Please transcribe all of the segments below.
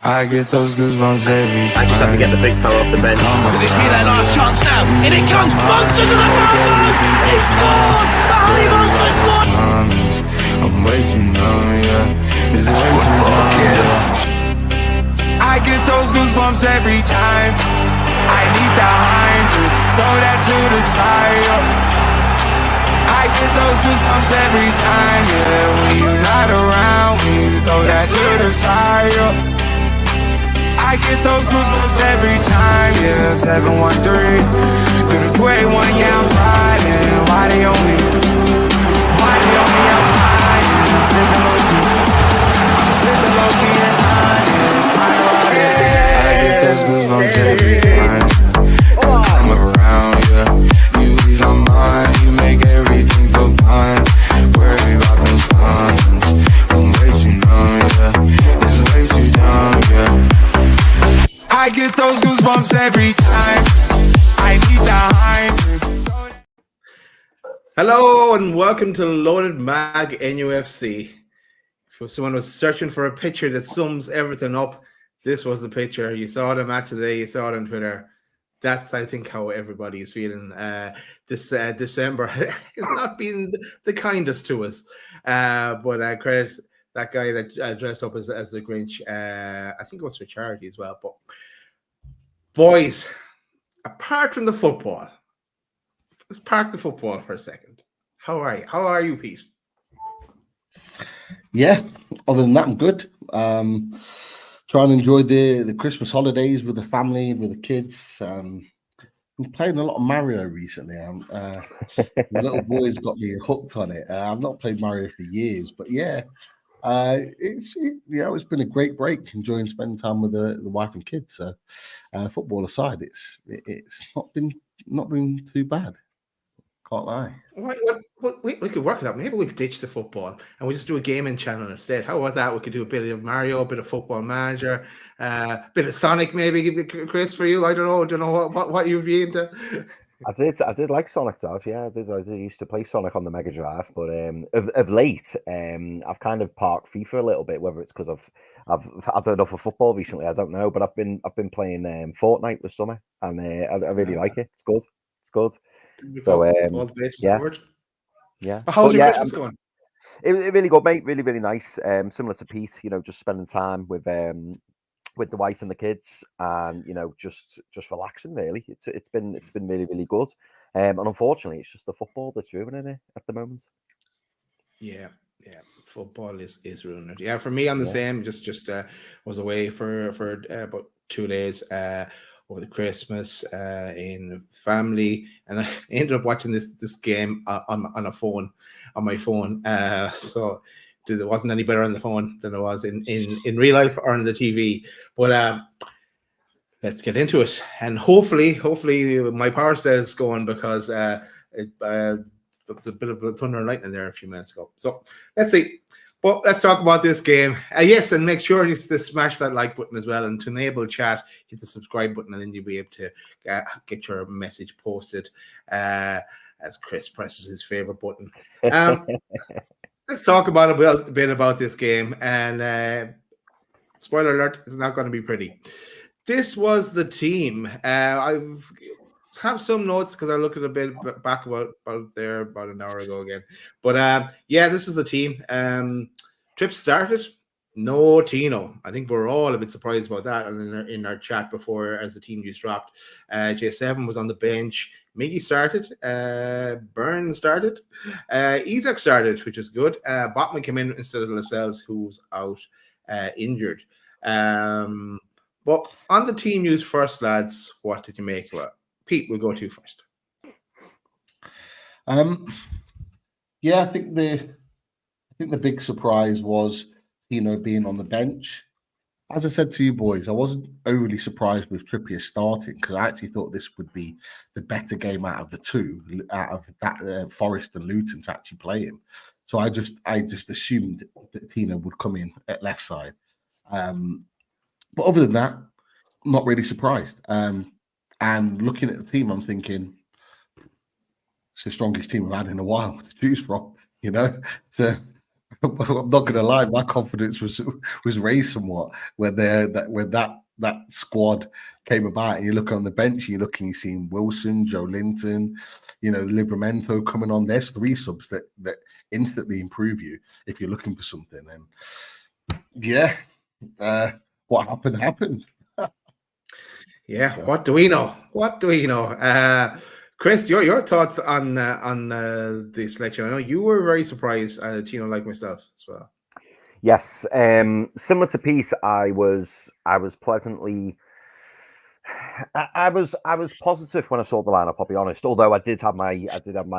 I get those goosebumps every time. I just have to get the big fella off the bench. Could this be their last chance now? In it comes, Monster to the front! He scored! Harry Monster scored! I'm way too numb, yeah. It's way too numb, yeah. I get those goosebumps every time. I need that line to throw that to the side, yeah. I get those goosebumps every time, yeah. When you're not around, when you throw that to the side, yeah. I get those goosebumps every time, yeah. 713 through the 21, yeah, I'm riding. Why they on me? I'm slipping low key and I get those goosebumps every time. I'm around, yeah. You ease my mind, you make everything feel fine. Worry about those cons. I'm way too numb, yeah. It's way too dumb, yeah. I get those goosebumps every time. I need the hype. Hello and welcome to Loaded Mag NUFC. If someone was searching for a picture that sums everything up, this was the picture. You saw the match today, you saw it on Twitter. That's, I think, how everybody is feeling. This December has not been the kindest to us. But credit that guy that dressed up as the Grinch. I think it was for charity as well. But boys, apart from the football, let's park the football for a second. How are you? How are you, Pete? Yeah, other than that, I'm good. Trying to enjoy the Christmas holidays with the family, with the kids. I'm playing a lot of Mario recently. The little boy's got me hooked on it. I've not played Mario for years, but yeah, it's been a great break. Enjoying spending time with the wife and kids. So, football aside, it's not been too bad. Can't lie. We could work that. Maybe we'll ditch the football and we'll just do a gaming channel instead. How about that? We could do a bit of Mario, a bit of Football Manager, a bit of Sonic, maybe. Chris, for you, I don't know what you'd be into. I did like Sonic Tales, yeah. I did used to play Sonic on the Mega Drive, but of late, I've kind of parked FIFA a little bit. Whether it's because I've had enough of football recently, I don't know. But I've been playing Fortnite this summer, and I really like it. It's good. It's good. So yeah. But how's your Christmas going? It really good, mate. Really, really nice. Similar to Pete, just spending time with the wife and the kids, and just relaxing. Really, it's been really, really good. And unfortunately, it's just the football that's ruining it at the moment. Yeah, football is ruining it. Yeah, for me, I'm the same. Just was away for about 2 days over the Christmas in family, and I ended up watching this game on my phone. So there wasn't any better on the phone than it was in real life or on the TV. But let's get into it, and hopefully my power stays going, because there was a bit of thunder and lightning there a few minutes ago. So let's see. But let's talk about this game. Yes, and make sure you smash that like button as well. And to enable chat, hit the subscribe button, and then you'll be able to get your message posted as Chris presses his favorite button. Let's talk about a bit about this game. And spoiler alert, it's not going to be pretty. This was the team. I have some notes because I looked at a bit back about an hour ago again. But this is the team. Trip started. No Tino. I think we're all a bit surprised about that. And in our chat before, as the team news dropped, J7 was on the bench. Miggy started. Burns started. Isaac started, which is good. Botman came in instead of Lascelles, who was out injured. But on the team news first, lads, what did you make of it? Pete, we'll go to you first. I think the big surprise was Tino being on the bench. As I said to you boys, I wasn't overly surprised with Trippier starting, because I actually thought this would be the better game out of the two, out of that Forest and Luton to actually play him. So I just assumed that Tino would come in at left side. But other than that, I'm not really surprised. And looking at the team, I'm thinking it's the strongest team I've had in a while to choose from. So I'm not going to lie, my confidence was raised somewhat when that squad came about, and you look on the bench, you're seeing Wilson, Joe Linton, Livramento coming on. There's 3 subs that instantly improve you if you're looking for something. And yeah, what happened. Yeah, what do we know? Chris, your thoughts on the selection? I know you were very surprised, Tino, like myself as well. Yes, similar to Pete, I was pleasantly. I was positive when I saw the lineup. I'll be honest. Although I did have my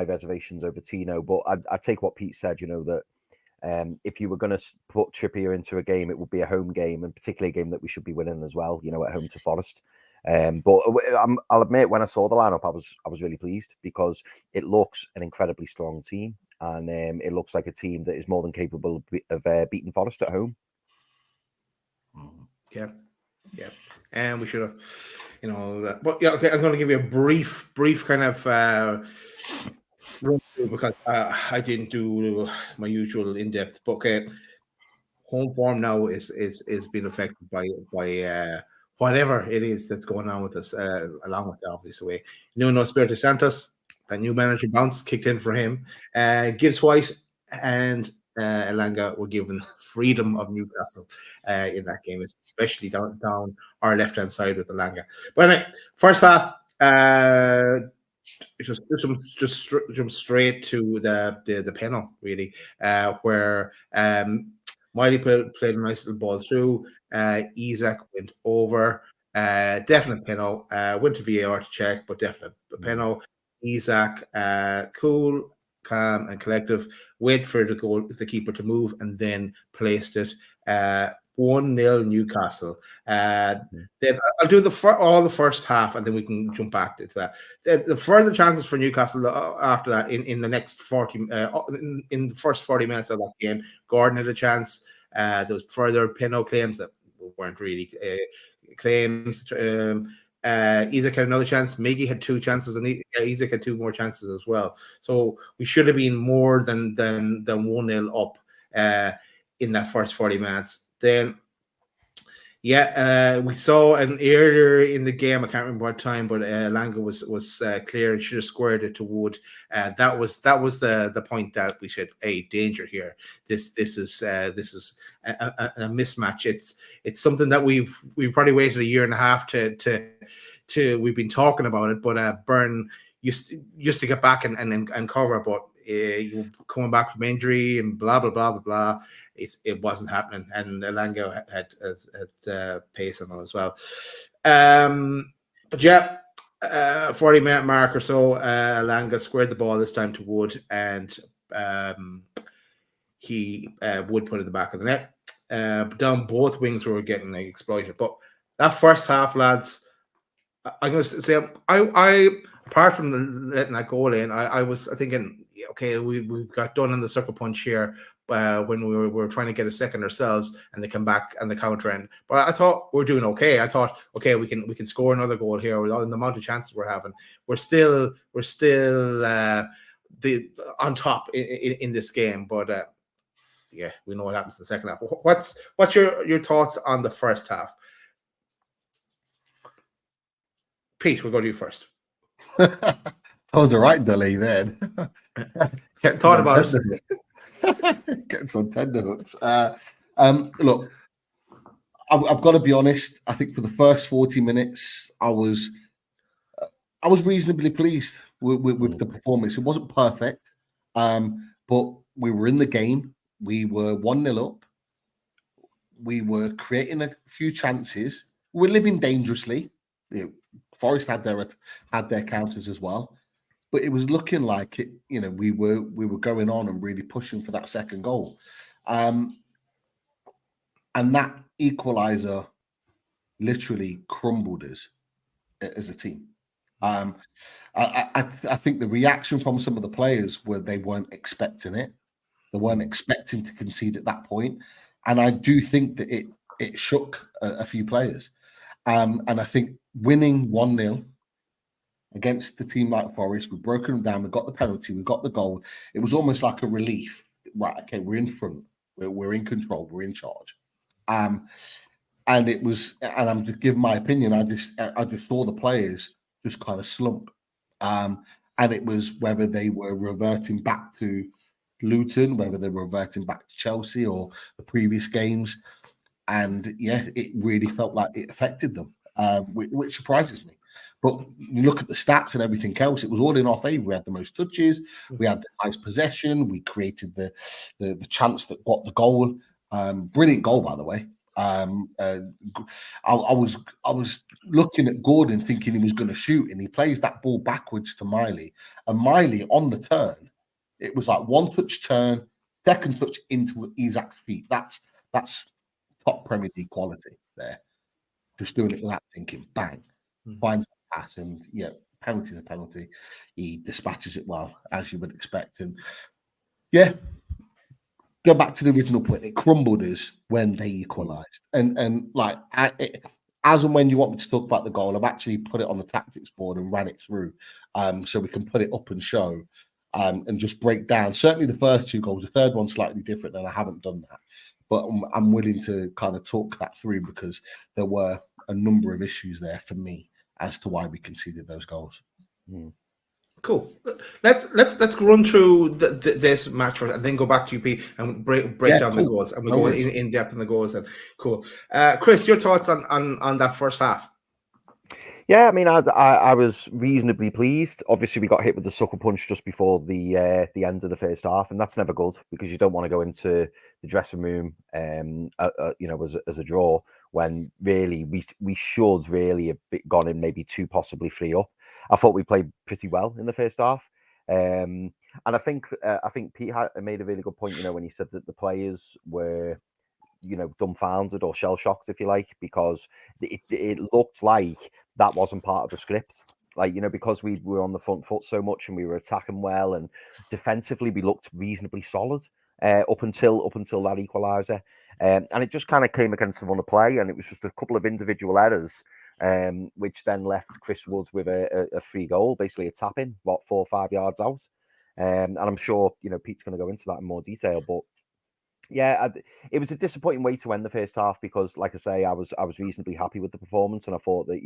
reservations over Tino, but I take what Pete said. that if you were going to put Trippier into a game, it would be a home game, and particularly a game that we should be winning as well. At home to Forest. But I'll admit, when I saw the lineup, I was really pleased because it looks an incredibly strong team, and it looks like a team that is more than capable of beating Forest at home. Yeah, and we should have, but yeah, okay. I'm going to give you a brief kind of run through because I didn't do my usual in depth. But okay, home form now is being affected by whatever it is that's going on with us, along with the obvious way. Nuno Espirito Santos, that new manager bounce kicked in for him. Gibbs White and Elanga were given freedom of Newcastle in that game, especially down our left-hand side with Elanga. But anyway, first half, just jump straight to the penalty, really, where Miley played a nice little ball through. Isaac went over. Definite penalty. Went to VAR to check, but definite penalty. Isaac, cool, calm, and collective. Wait for the keeper to move, and then placed it. 1-0 Newcastle. Then I'll do all the first half, and then we can jump back to that. The further chances for Newcastle after that in the next 40 in the first 40 minutes of that game. Gordon had a chance. There was further penalty claims that weren't really claims. Isaac had another chance. Miggy had 2 chances, and Isaac had 2 more chances as well. So we should have been more than 1-0 up in that first 40 minutes. Then, we saw an earlier in the game. I can't remember what time, but Elanga was clear and should have squared it to Wood. That was the point that we said, "Hey, danger here. This is a mismatch." It's something that we've probably waited a year and a half to we've been talking about it, but Byrne used to get back and cover, but you coming back from injury and blah blah blah blah blah. It wasn't happening, and Elanga had pace on it as well. But yeah, 40-minute mark or so, Elanga squared the ball this time to Wood, and he Wood put it in the back of the net. But down both wings were getting exploited. But that first half, lads, I'm going to say, I apart from letting that goal in, I was thinking, okay, we got done in the sucker punch here. When we were trying to get a second ourselves, and they come back and the counter end. But I thought we're doing okay. I thought, okay, we can score another goal here with all the amount of chances we're having. We're still on top in this game. But yeah, we know what happens in the second half. What's your thoughts on the first half? Pete, we'll go to you first. That was the right delay then. Thought about it. Getting some tenderhooks. Look, I've got to be honest. I think for the first 40 minutes, I was reasonably pleased with the performance. It wasn't perfect, but we were in the game. We were 1-0 up. We were creating a few chances. We're living dangerously. Forest had their counters as well. But it was looking like it, we were going on and really pushing for that second goal, and that equaliser literally crumbled us as a team. I think the reaction from some of the players were they weren't expecting it. They weren't expecting to concede at that point, and I do think that it shook a few players. And I think winning 1-0. Against the team like Forest, we've broken them down. We got the penalty. We got the goal. It was almost like a relief. Right, okay, we're in front. We're in control. We're in charge. And it was, and I'm just giving my opinion. I just saw the players just kind of slump, and it was whether they were reverting back to Luton, whether they were reverting back to Chelsea or the previous games, and yeah, it really felt like it affected them, which surprises me. But you look at the stats and everything else; it was all in our favour. We had the most touches, we had the highest possession, we created the chance that got the goal. Brilliant goal, by the way. I was looking at Gordon thinking he was going to shoot, and he plays that ball backwards to Miley, and Miley on the turn, it was like one touch turn, second touch into Isaac's feet. That's top Premier League quality there. Just doing it without thinking, bang, finds the pass, and yeah, penalty's a penalty. He dispatches it well, as you would expect, and yeah. Go back to the original point. It crumbled us when they equalised, and like as and when you want me to talk about the goal, I've actually put it on the tactics board and ran it through, so we can put it up and show, and just break down. Certainly, the first two goals. The third one's slightly different, and I haven't done that, but I'm willing to kind of talk that through because there were a number of issues there for me as to why we conceded those goals. Cool. Let's run through this match first, and then go back to you, Pete, and break down the goals, and we'll go in depth in the goals. And cool, Chris, your thoughts on that first half? Yeah, I mean, I was reasonably pleased. Obviously, we got hit with the sucker punch just before the end of the first half, and that's never good because you don't want to go into the dressing room, as a draw when really we should really have gone in maybe 2, possibly 3 up. I thought we played pretty well in the first half, and I think Pete made a really good point. When he said that the players were, dumbfounded or shell shocked, if you like, because it looked like that wasn't part of the script. Like, because we were on the front foot so much and we were attacking well, and defensively we looked reasonably solid up until that equaliser, and it just kind of came against the run of play, and it was just a couple of individual errors. Which then left Chris Woods with a free goal, basically a tap in, 4 or 5 yards out. And I'm sure, Pete's going to go into that in more detail. But yeah, it was a disappointing way to end the first half because, like I say, I was reasonably happy with the performance. And I thought that,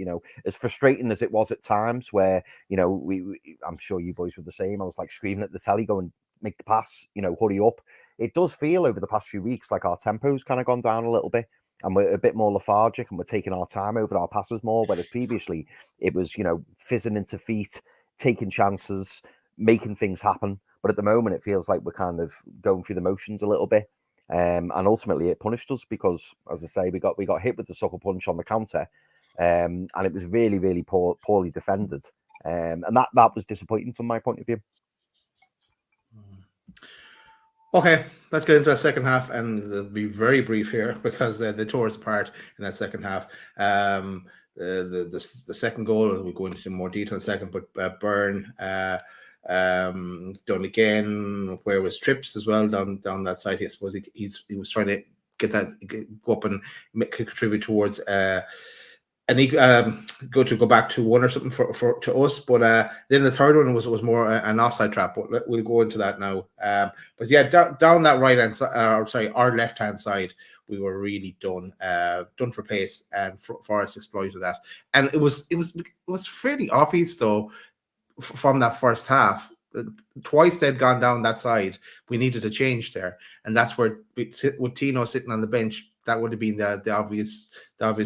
as frustrating as it was at times where, I'm sure you boys were the same. I was like screaming at the telly, go and make the pass, hurry up. It does feel over the past few weeks like our tempo's kind of gone down a little bit. And we're a bit more lethargic and we're taking our time over our passes more, whereas previously it was, fizzing into feet, taking chances, making things happen. But at the moment, it feels like we're kind of going through the motions a little bit. And ultimately, it punished us because, as I say, we got hit with the sucker punch on the counter, and it was really, really poorly defended. And that was disappointing from my point of view. Okay, let's get into the second half, and it'll be very brief here because the tore us apart in that second half. The second goal, we'll go into more detail in a second, but Byrne done again, where was Trips as well down that side. I suppose he was trying to go up and contribute towards and he go back to 1 or something to us, but then the third one was more an offside trap. But we'll go into that now. But yeah, down that right hand side, our left hand side, we were really done for pace, and Forest exploited that. And it was fairly obvious though from that first half. Twice they'd gone down that side. We needed a change there, and that's where with Tino sitting on the bench, that would have been the obvious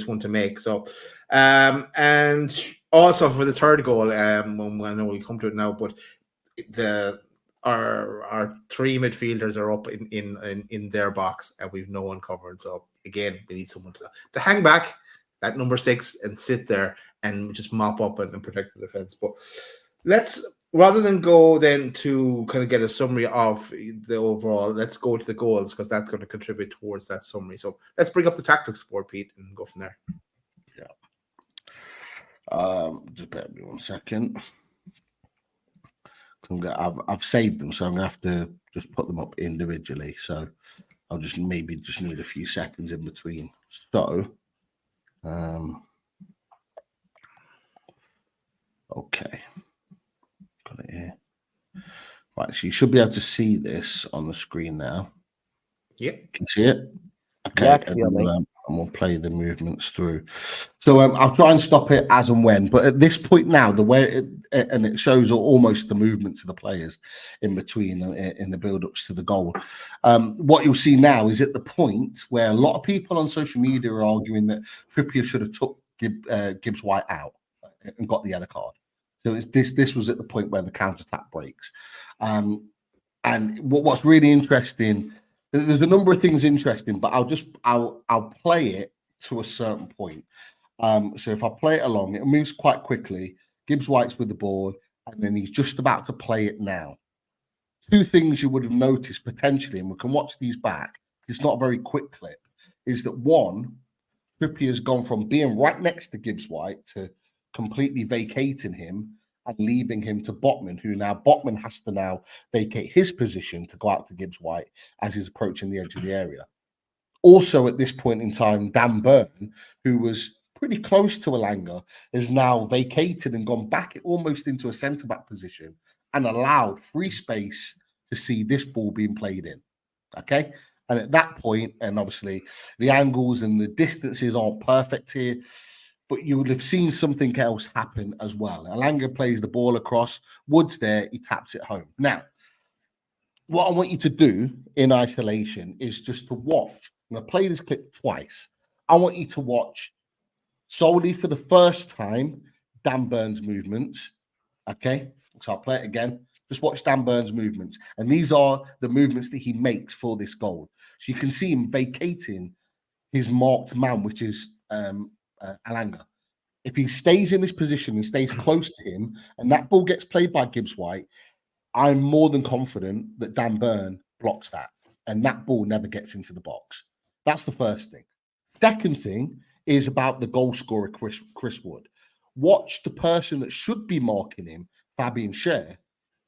one to make. So, and also for the third goal, I know we'll come to it now, but our 3 midfielders are up in their box, and we've no one covered. So again, we need someone to hang back, that number 6, and sit there and just mop up and protect the defense. But rather than go then to kind of get a summary of the overall, let's go to the goals because that's going to contribute towards that summary. So let's bring up the tactics board, Pete, and go from there. Yeah. Just bear with me 1 second. I've saved them, so I'm gonna have to just put them up individually. So I'll just need a few seconds in between. So, okay. Got it here. Right, so you should be able to see this on the screen now. Yep. Can you see it? Okay, Yeah, I can see it, mate. and we'll play the movements through. So I'll try and stop it as and when. But at this point now, the way it shows almost the movements of the players in between in the build-ups to the goal. What you'll see now is at the point where a lot of people on social media are arguing that Trippier should have took Gibbs White out and got the yellow card. So this was at the point where the counter-attack breaks. And what's really interesting. There's a number of things interesting, but I'll play it to a certain point. So if I play it along, it moves quite quickly. Gibbs White's with the ball, and then he's just about to play it now. Two things you would have noticed potentially, and we can watch these back. It's not a very quick clip. Is that one? Trippier's gone from being right next to Gibbs White to completely vacating him and leaving him to Botman, who now Botman has to now vacate his position to go out to Gibbs White as he's approaching the edge of the area. Also, at this point in time, Dan Burn, who was pretty close to Alanga, is now vacated and gone back almost into a centre-back position and allowed free space to see this ball being played in. Okay? And at that point, and obviously the angles and the distances aren't perfect here, but you would have seen something else happen as well. Alanga plays the ball across, Wood's there, he taps it home. Now, what I want you to do in isolation is just to watch. I'm going to play this clip twice. I want you to watch solely for the first time Dan Burns' movements. Okay, so I'll play it again. Just watch Dan Burns' movements. And these are the movements that he makes for this goal. So you can see him vacating his marked man, which is Alanga. If he stays in this position and stays close to him, and that ball gets played by Gibbs White, I'm more than confident that Dan Burn blocks that, and that ball never gets into the box. That's the first thing. Second thing is about the goal scorer, Chris Wood. Watch the person that should be marking him, Fabian Schär,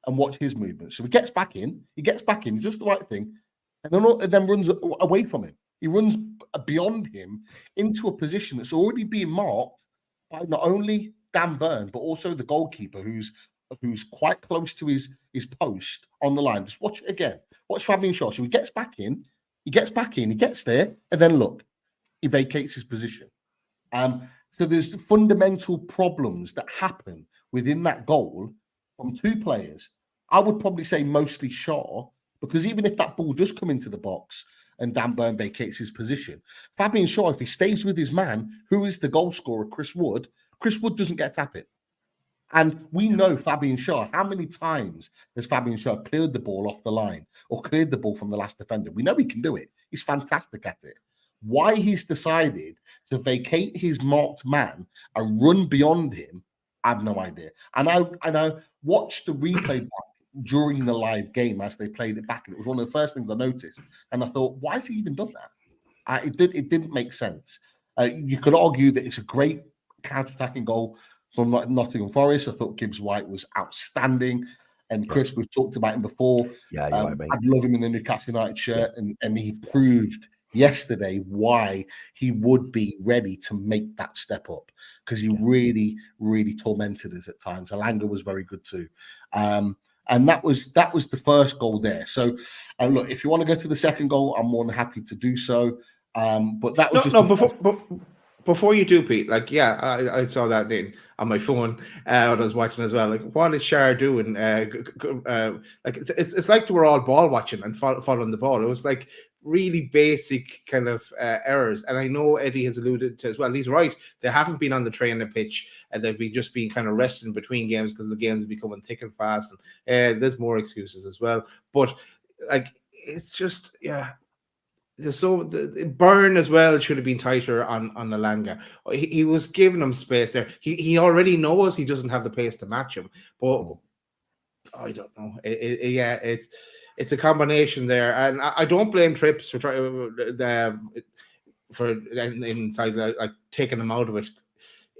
and watch his movement. So he gets back in, he does the right thing, and then runs away from him. He runs beyond him into a position that's already being marked by not only Dan Burn, but also the goalkeeper who's quite close to his post on the line. Just watch it again. Watch Fabian Schär. So he gets back in, he gets there, and then look, he vacates his position. So there's fundamental problems that happen within that goal from two players. I would probably say mostly Schär, because even if that ball does come into the box and Dan Burn vacates his position, Fabian Schär, if he stays with his man, who is the goal scorer, Chris Wood doesn't get to tap it. And we know Fabian Schär. How many times has Fabian Schär cleared the ball off the line or cleared the ball from the last defender? We know he can do it. He's fantastic at it. Why he's decided to vacate his marked man and run beyond him, I have no idea. And I watched the replay back during the live game as they played it back, and it was one of the first things I noticed. And I thought, why has he even done that? It didn't make sense. You could argue that it's a great counter-attacking goal from Nottingham Forest. I thought Gibbs White was outstanding. And Chris, we've talked about him before. Yeah, you're right, mate. I'd love him in the Newcastle United shirt, and he proved yesterday why he would be ready to make that step up, because he really, really tormented us at times. Alanga was very good too. And that was the first goal there. So look, if you want to go to the second goal, I'm more than happy to do so. But that was before you do, Pete, like, yeah, I saw that on my phone when I was watching as well. Like, what is Schär doing? Like, it's like they were all ball watching and following the ball. It was like really basic kind of errors. And I know Eddie has alluded to as well. He's right. They haven't been on the training pitch, and they've been just been kind of resting between games because the games are becoming thick and fast. And there's more excuses as well. But like, it's just, yeah. So the Burn as well should have been tighter on Alanga. He was giving him space there. He already knows he doesn't have the pace to match him, but I don't know. It's a combination there, and I don't blame Trips for inside like taking him out of it.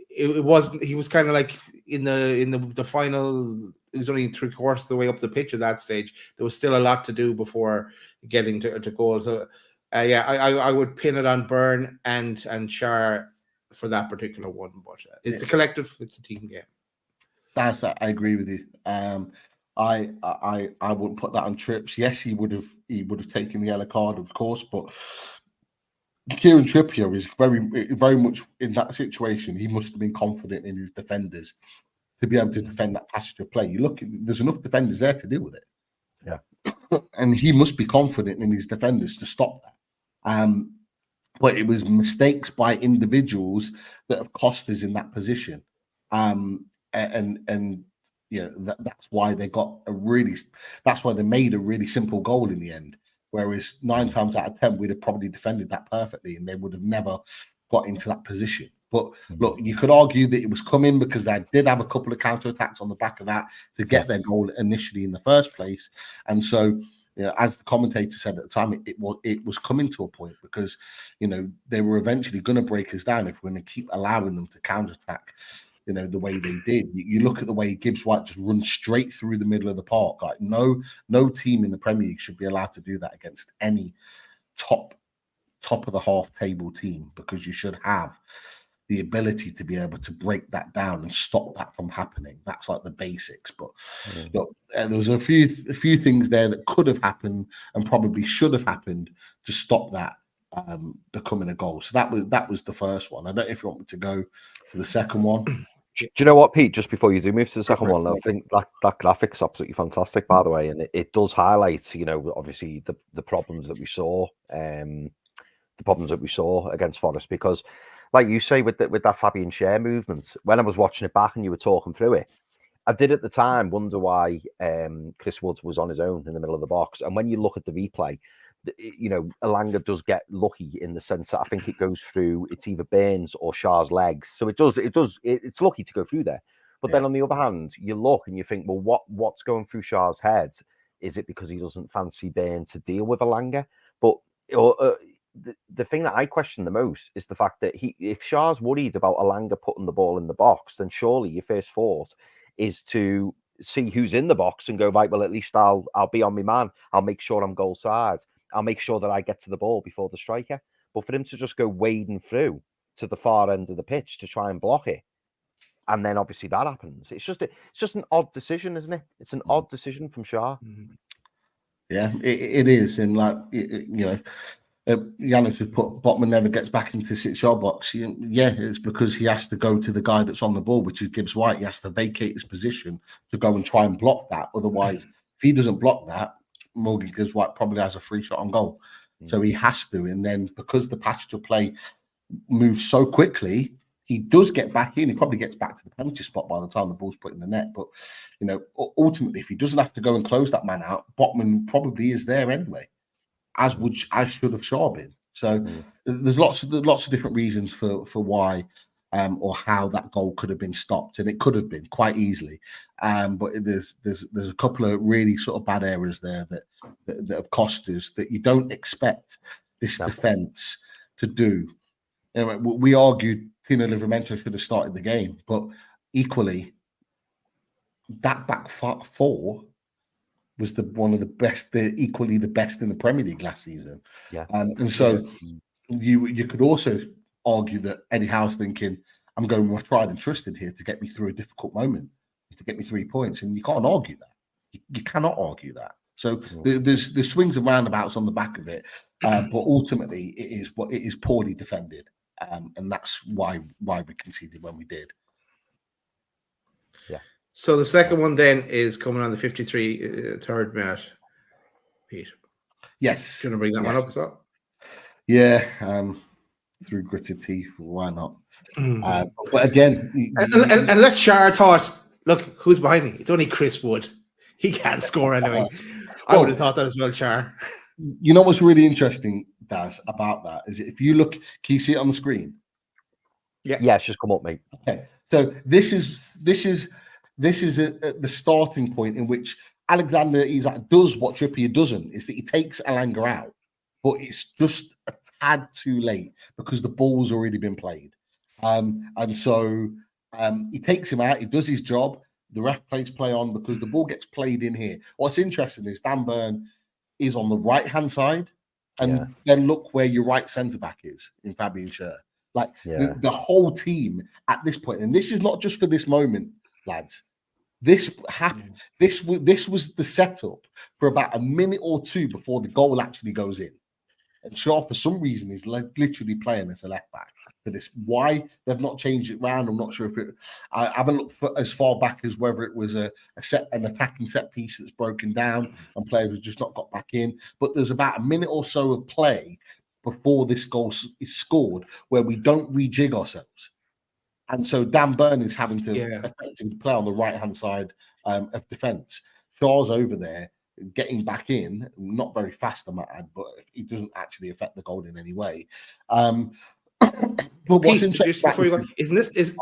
It wasn't. He was kind of like in the final. It was only 3/4 of the way up the pitch at that stage. There was still a lot to do before getting to goal. So. I would pin it on Burn and Schär for that particular one, but it's a collective, it's a team game. I agree with you. I wouldn't put that on Trips. Yes, he would have taken the yellow card, of course, but Kieran Trippier is very much in that situation. He must have been confident in his defenders to be able to defend that passage of play. You look, there's enough defenders there to deal with it. Yeah, and he must be confident in his defenders to stop that. But it was mistakes by individuals that have cost us in that position. And you know that's why they made a really simple goal in the end. Whereas 9 times out of 10, we'd have probably defended that perfectly, and they would have never got into that position. But look, you could argue that it was coming because they did have a couple of counterattacks on the back of that to get their goal initially in the first place. And so, you know, as the commentator said at the time, it was coming to a point because, you know, they were eventually going to break us down if we're going to keep allowing them to counterattack, you know, the way they did. You look at the way Gibbs White just runs straight through the middle of the park. Like no team in the Premier League should be allowed to do that against any top of the half table team, because you should have the ability to be able to break that down and stop that from happening. That's like the basics. But look, there was a few things there that could have happened and probably should have happened to stop that becoming a goal. So that was the first one. I don't know if you want me to go to the second one. Do you know what, Pete? Just before you do move to the second one, I think that graphic's absolutely fantastic, by the way, and it does highlight, you know, obviously the problems that we saw, against Forest, because, like you say, with that Fabian Schär movement, when I was watching it back and you were talking through it, I did at the time wonder why Chris Woods was on his own in the middle of the box. And when you look at the replay, you know, Elanga does get lucky in the sense that I think it goes through, it's either Burns or Schär's legs. So it's lucky to go through there. But then on the other hand, you look and you think, well, what's going through Schär's head? Is it because he doesn't fancy Burns to deal with Elanga? But the thing that I question the most is the fact that if Schär's worried about Elanga putting the ball in the box, then surely your first thought is to see who's in the box and go, right, well, at least I'll be on my man. I'll make sure I'm goal side. I'll make sure that I get to the ball before the striker. But for him to just go wading through to the far end of the pitch to try and block it, and then obviously that happens. It's just an odd decision, isn't it? It's an odd decision from Schär. Yeah, it is. And like, you know, Yannick has put Botman never gets back into the 6-yard box. Yeah, it's because he has to go to the guy that's on the ball, which is Gibbs White. He has to vacate his position to go and try and block that. Otherwise, if he doesn't block that, Morgan Gibbs White probably has a free shot on goal. So he has to. And then because the passage of play moves so quickly, he does get back in. He probably gets back to the penalty spot by the time the ball's put in the net. But, you know, ultimately, if he doesn't have to go and close that man out, Botman probably is there anyway, as should have Schär been. So there's lots of different reasons for why or how that goal could have been stopped, and it could have been quite easily. But there's a couple of really sort of bad errors there that have cost us that you don't expect this defence to do. You know, we argued Tino Livramento should have started the game, but equally, that back four was one of the best, equally the best in the Premier League last season. Yeah, and so you could also argue that Eddie Howe's thinking, I'm going with tried and trusted here to get me through a difficult moment, to get me 3 points, and you can't argue that. You cannot argue that. So there's swings and roundabouts on the back of it, but ultimately it is poorly defended, and that's why we conceded when we did. Yeah. So the second one then is coming on the 53 third minute. Pete. Yes. Do you want to bring that one up as well? Yeah. Through gritted teeth, why not? But again, and let's Schär thought, look, who's behind me? It's only Chris Wood. He can't score anyway. I would have thought that as well, Schär. You know what's really interesting, Daz, about that is if you look, can you see it on the screen? Yeah, it's just come up, mate. Okay, so this is the starting point in which Alexander Isak does what Trippier doesn't, is that he takes Elanga out, but it's just a tad too late because the ball's already been played. And so he takes him out, he does his job, the ref plays play on because the ball gets played in here. What's interesting is Dan Burn is on the right-hand side, and then look where your right centre-back is in Fabian Schär. Like the whole team at this point, and this is not just for this moment, lads. This happened. This was the setup for about a minute or two before the goal actually goes in. And Shaw, for some reason, is literally playing as a left back for this. Why they've not changed it round, I'm not sure if it. I haven't looked as far back as whether it was an attacking set piece that's broken down and players have just not got back in. But there's about a minute or so of play before this goal is scored where we don't rejig ourselves. And so Dan Burn is having to effectively play on the right-hand side of defence. Shaw's over there getting back in, not very fast, I might add, but it doesn't actually affect the goal in any way. But what's interesting, isn't this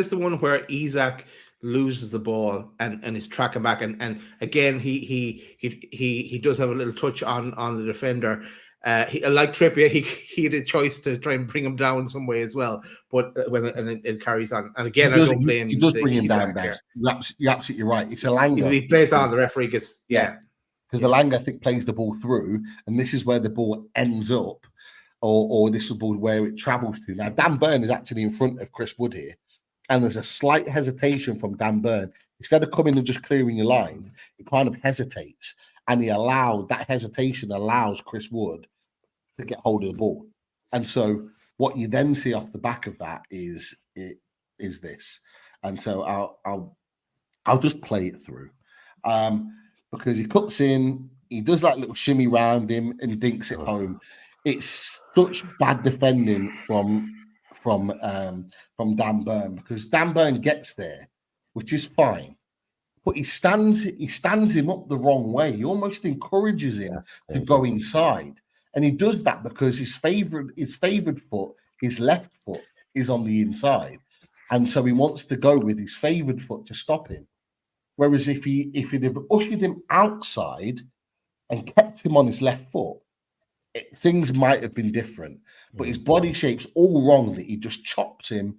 the one where Isaac loses the ball and is tracking back and again he does have a little touch on the defender. Like Trippier, he had a choice to try and bring him down some way as well, but when it carries on, and again, he does bring him down. You're absolutely right. It's a Langer. He plays on the referee gets because the Langer, I think, plays the ball through, and this is where the ball ends up, or this is the ball where it travels to. Now Dan Burn is actually in front of Chris Wood here, and there's a slight hesitation from Dan Burn. Instead of coming and just clearing your lines, he kind of hesitates, and that hesitation allows Chris Wood to get hold of the ball. And so what you then see off the back of that is this. And so I'll just play it through. Because he cuts in, he does that little shimmy round him and dinks it home. It's such bad defending from Dan Burn, because Dan Burn gets there, which is fine. But he stands him up the wrong way. He almost encourages him to go inside. And he does that because his favoured foot, his left foot, is on the inside. And so he wants to go with his favoured foot to stop him. Whereas if he'd have ushered him outside and kept him on his left foot, things might have been different. But his body shape's all wrong that he just chops him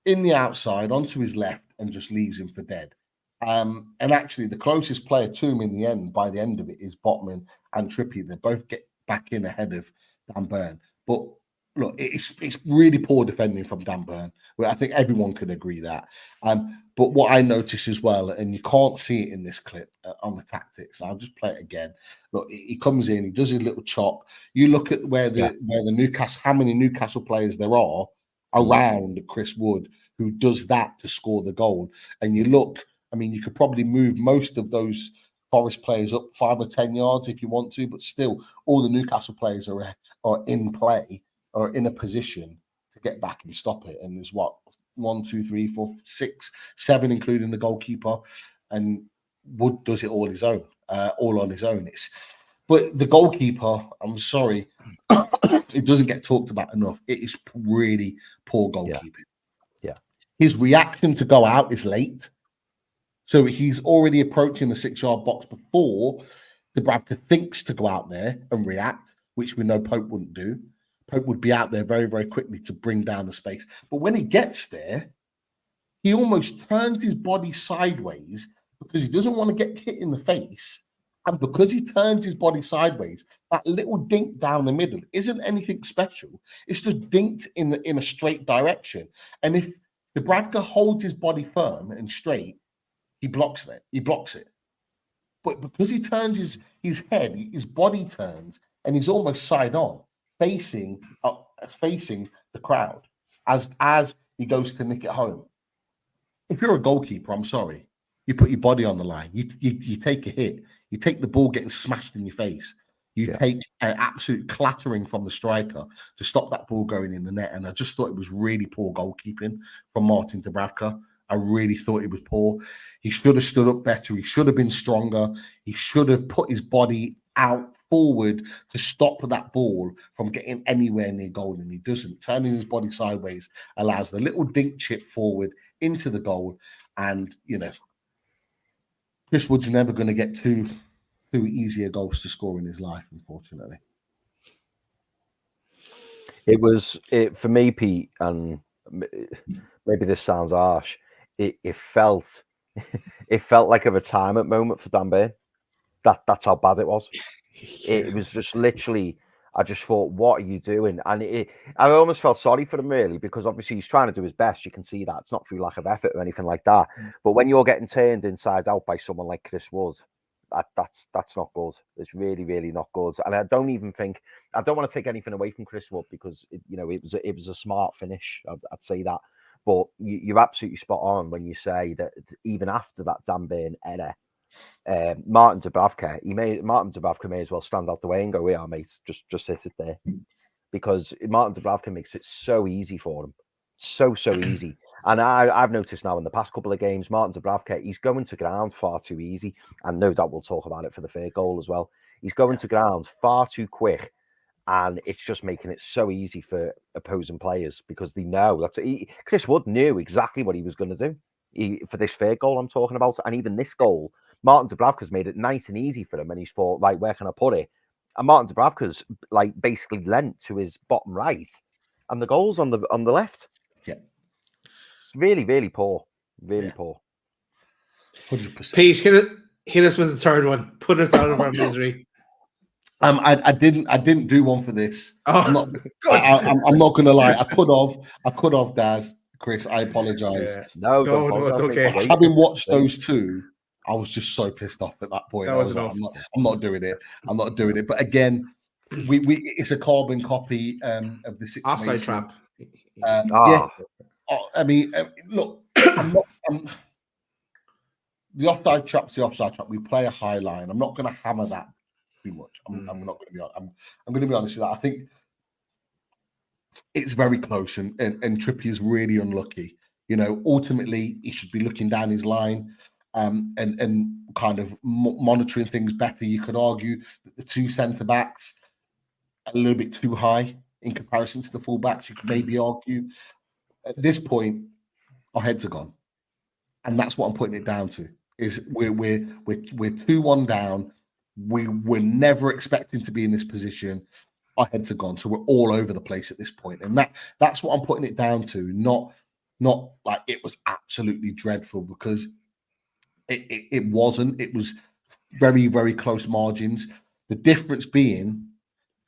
in the outside onto his left and just leaves him for dead. And actually, the closest player to him in the end, by the end of it, is Botman and Trippier. They both get back in ahead of Dan Burn. But look, it's really poor defending from Dan Burn. I think everyone could agree that. But what I notice as well, and you can't see it in this clip on the tactics, I'll just play it again. Look, he comes in, he does his little chop. You look at where the Newcastle, how many Newcastle players there are around Chris Wood who does that to score the goal. And you look, I mean, you could probably move most of those Forest players up 5 or 10 yards if you want to, but still, all the Newcastle players are in play or in a position to get back and stop it. And there's 1, 2, 3, 4, 6, 7, including the goalkeeper. And Wood does it all on his own. But the goalkeeper, I'm sorry, it doesn't get talked about enough. It is really poor goalkeeping. Yeah. His reaction to go out is late. So he's already approaching the 6-yard box before Dubravka thinks to go out there and react, which we know Pope wouldn't do. Pope would be out there very, very quickly to bring down the space. But when he gets there, he almost turns his body sideways because he doesn't want to get hit in the face. And because he turns his body sideways, that little dink down the middle isn't anything special. It's just dinked in a straight direction. And if Dubravka holds his body firm and straight, he blocks it. But because he turns his head, his body turns, and he's almost side on, facing the crowd as he goes to nick it home. If you're a goalkeeper, I'm sorry, you put your body on the line. You take a hit. You take the ball getting smashed in your face. You take an absolute clattering from the striker to stop that ball going in the net. And I just thought it was really poor goalkeeping from Martin Dubravka. I really thought it was poor. He should have stood up better. He should have been stronger. He should have put his body out forward to stop that ball from getting anywhere near goal, and he doesn't. Turning his body sideways allows the little dink chip forward into the goal. And, you know, Chris Wood's never going to get two easier goals to score in his life, unfortunately. It for me, Pete, and maybe this sounds harsh. It felt like a retirement moment for Dan Burn. That's how bad it was. It was just literally. I just thought, what are you doing? And I almost felt sorry for him, really, because obviously he's trying to do his best. You can see that. It's not through lack of effort or anything like that. But when you're getting turned inside out by someone like Chris Wood, that's not good. It's really, really not good. And I don't want to take anything away from Chris Wood, because it was a smart finish. I'd say that. But you're absolutely spot on when you say that even after that Dan Burn error, Martin Dubravka may as well stand out the way and go, "Yeah, mate, just hit it there," because Martin Dubravka makes it so easy for him, so easy. And I've noticed now in the past couple of games, Martin Dubravka, he's going to ground far too easy, and no doubt we'll talk about it for the third goal as well. He's going to ground far too quick, and it's just making it so easy for opposing players, because they know Chris Wood knew exactly what he was going to do for this third goal I'm talking about, and even this goal. Martin Dubravka's made it nice and easy for him, and he's thought, right, where can I put it? And Martin Dubravka's like basically lent to his bottom right, and the goal's on the left. Yeah, it's really, really poor, really poor. 100%. Pete, hit us with the third one. Put us out of our misery. I didn't do one for this. Oh, I'm not gonna lie. I could have, Daz. Chris, I apologize. Yeah. No, it's okay. Having watched those two, I was just so pissed off at that point. That was like, I'm not doing it. I'm not doing it. But again, it's a carbon copy of the situation. Offside trap. Yeah. I mean, look, the offside trap's the offside trap. We play a high line. I'm not going to hammer that too much. I'm not going to be. I'm going to be honest with that. I think it's very close, and Trippier's really unlucky. Ultimately, he should be looking down his line. And kind of monitoring things better. You could argue that the two centre backs are a little bit too high in comparison to the full backs. You could maybe argue at this point our heads are gone, and that's what I'm putting it down to. Is we're 2-1 down. We were never expecting to be in this position. Our heads are gone, so we're all over the place at this point, and that's what I'm putting it down to. Not like it was absolutely dreadful, because. It wasn't. It was very, very close margins. The difference being,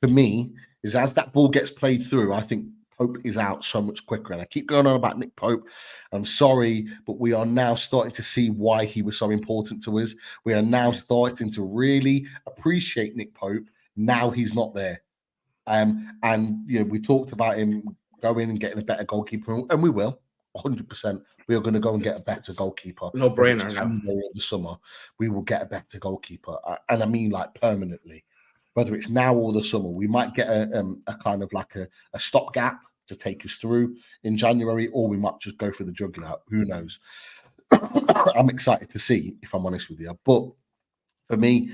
for me, is as that ball gets played through, I think Pope is out so much quicker. And I keep going on about Nick Pope. I'm sorry, but we are now starting to see why he was so important to us. We are now starting to really appreciate Nick Pope. Now he's not there. And we talked about him going and getting a better goalkeeper, and we will. 100%. We are going to go and get a better goalkeeper. No brainer now. The summer, we will get a better goalkeeper, and I mean like permanently. Whether it's now or the summer, we might get a kind of like a stopgap to take us through in January, or we might just go for the jugular. Who knows? I'm excited to see, if I'm honest with you. But for me,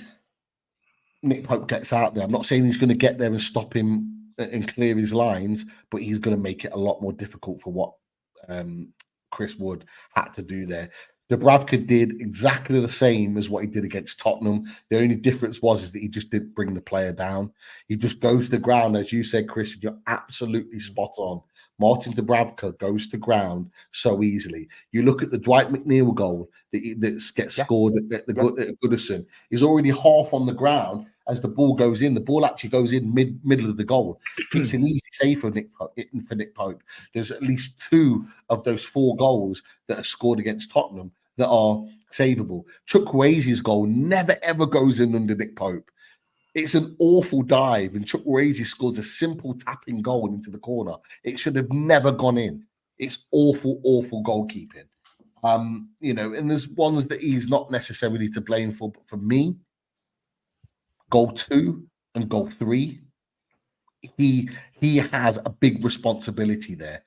Nick Pope gets out there. I'm not saying he's going to get there and stop him and clear his lines, but he's going to make it a lot more difficult for what Chris Wood had to do there. Dubravka did exactly the same as what he did against Tottenham. The only difference is that he just didn't bring the player down. He just goes to the ground, as you said, Chris, and you're absolutely spot on. Martin Dubravka goes to ground so easily. You look at the Dwight McNeil goal that gets scored at Goodison. He's already half on the ground as the ball goes in. The ball actually goes in middle of the goal. It's an easy save for Nick Pope. There's at least 2 of those 4 goals that are scored against Tottenham that are savable. Chukwueze's goal never ever goes in under Nick Pope. It's an awful dive, and Chukwueze scores a simple tapping goal into the corner. It should have never gone in. It's awful, awful goalkeeping. And there's ones that he's not necessarily to blame for, but for me, goal 2 and goal 3, he has a big responsibility there.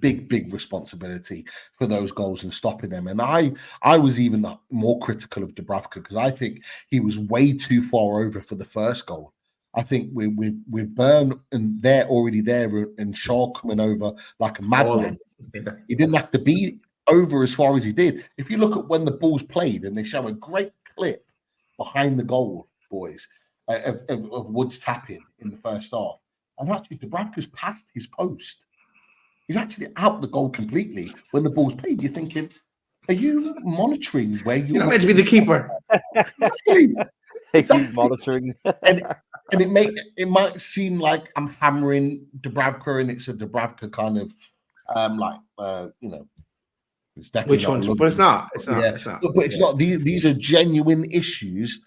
Big responsibility for those goals and stopping them. And I was even more critical of Dubravka, because I think he was way too far over for the first goal. I think with Burn and they're already there, and Shaw coming over like a madman. He didn't have to be over as far as he did. If you look at when the ball's played, and they show a great clip behind the goal, boys, of Wood's tapping in the first half, and actually Dubravka's past his post. He's actually out the goal completely when the ball's played. You're thinking, are you monitoring where you're meant to be the keeper? Exactly. He's monitoring. and And it might seem like I'm hammering Dubravka, and it's a Dubravka kind of it's definitely Which not one? a But it's not. It's not. yeah, It's not. but it's not. These are genuine issues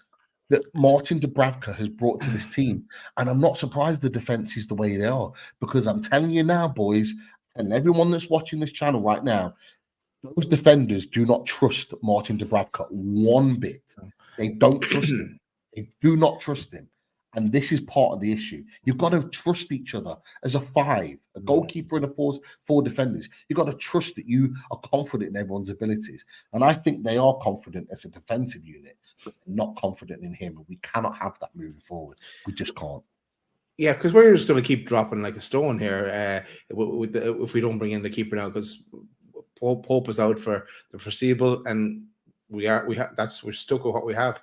that Martin Dubravka has brought to this team, and I'm not surprised the defense is the way they are, because I'm telling you now, boys, and everyone that's watching this channel right now, those defenders do not trust Martin Dubravka one bit. They don't trust him. They do not trust him. And this is part of the issue. You've got to trust each other as a five, a goalkeeper and four defenders. You've got to trust that you are confident in everyone's abilities. And I think they are confident as a defensive unit, but not confident in him. And we cannot have that moving forward. We just can't. Yeah, because we're just going to keep dropping like a stone here if we don't bring in the keeper now, because Pope is out for the foreseeable, and we're stuck with what we have.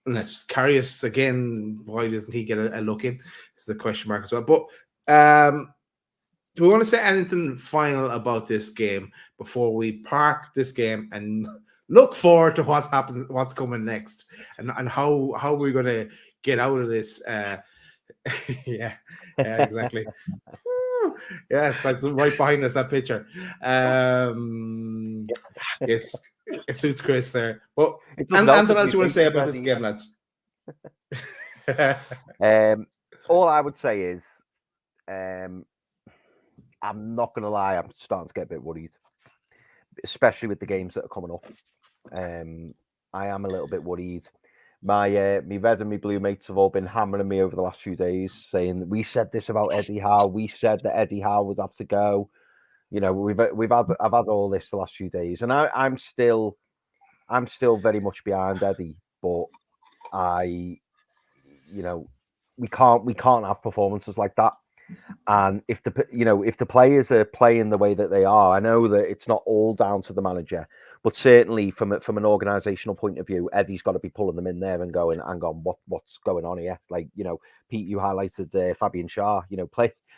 Unless Karius again, why doesn't he get a look in? It's the question mark as well. But do we want to say anything final about this game before we park this game and look forward to what's coming next, and how we're going to get out of this? Yeah, exactly. Yes, that's right behind us, that picture. Yes, it suits Chris there. But anything else you want to say about this game, lads? All I would say is, I'm not going to lie, I'm starting to get a bit worried, especially with the games that are coming up. I am a little bit worried. My red and my blue mates have all been hammering me over the last few days, saying we said this about Eddie Howe. We said that Eddie Howe would have to go. You know, I've had all this the last few days, and I'm still very much behind Eddie, but we can't have performances like that. And if the players are playing the way that they are, I know that it's not all down to the manager, but certainly from an organisational point of view, Eddie's got to be pulling them in there and going, hang on, what's going on here? Like, Pete, you highlighted Fabian Schär,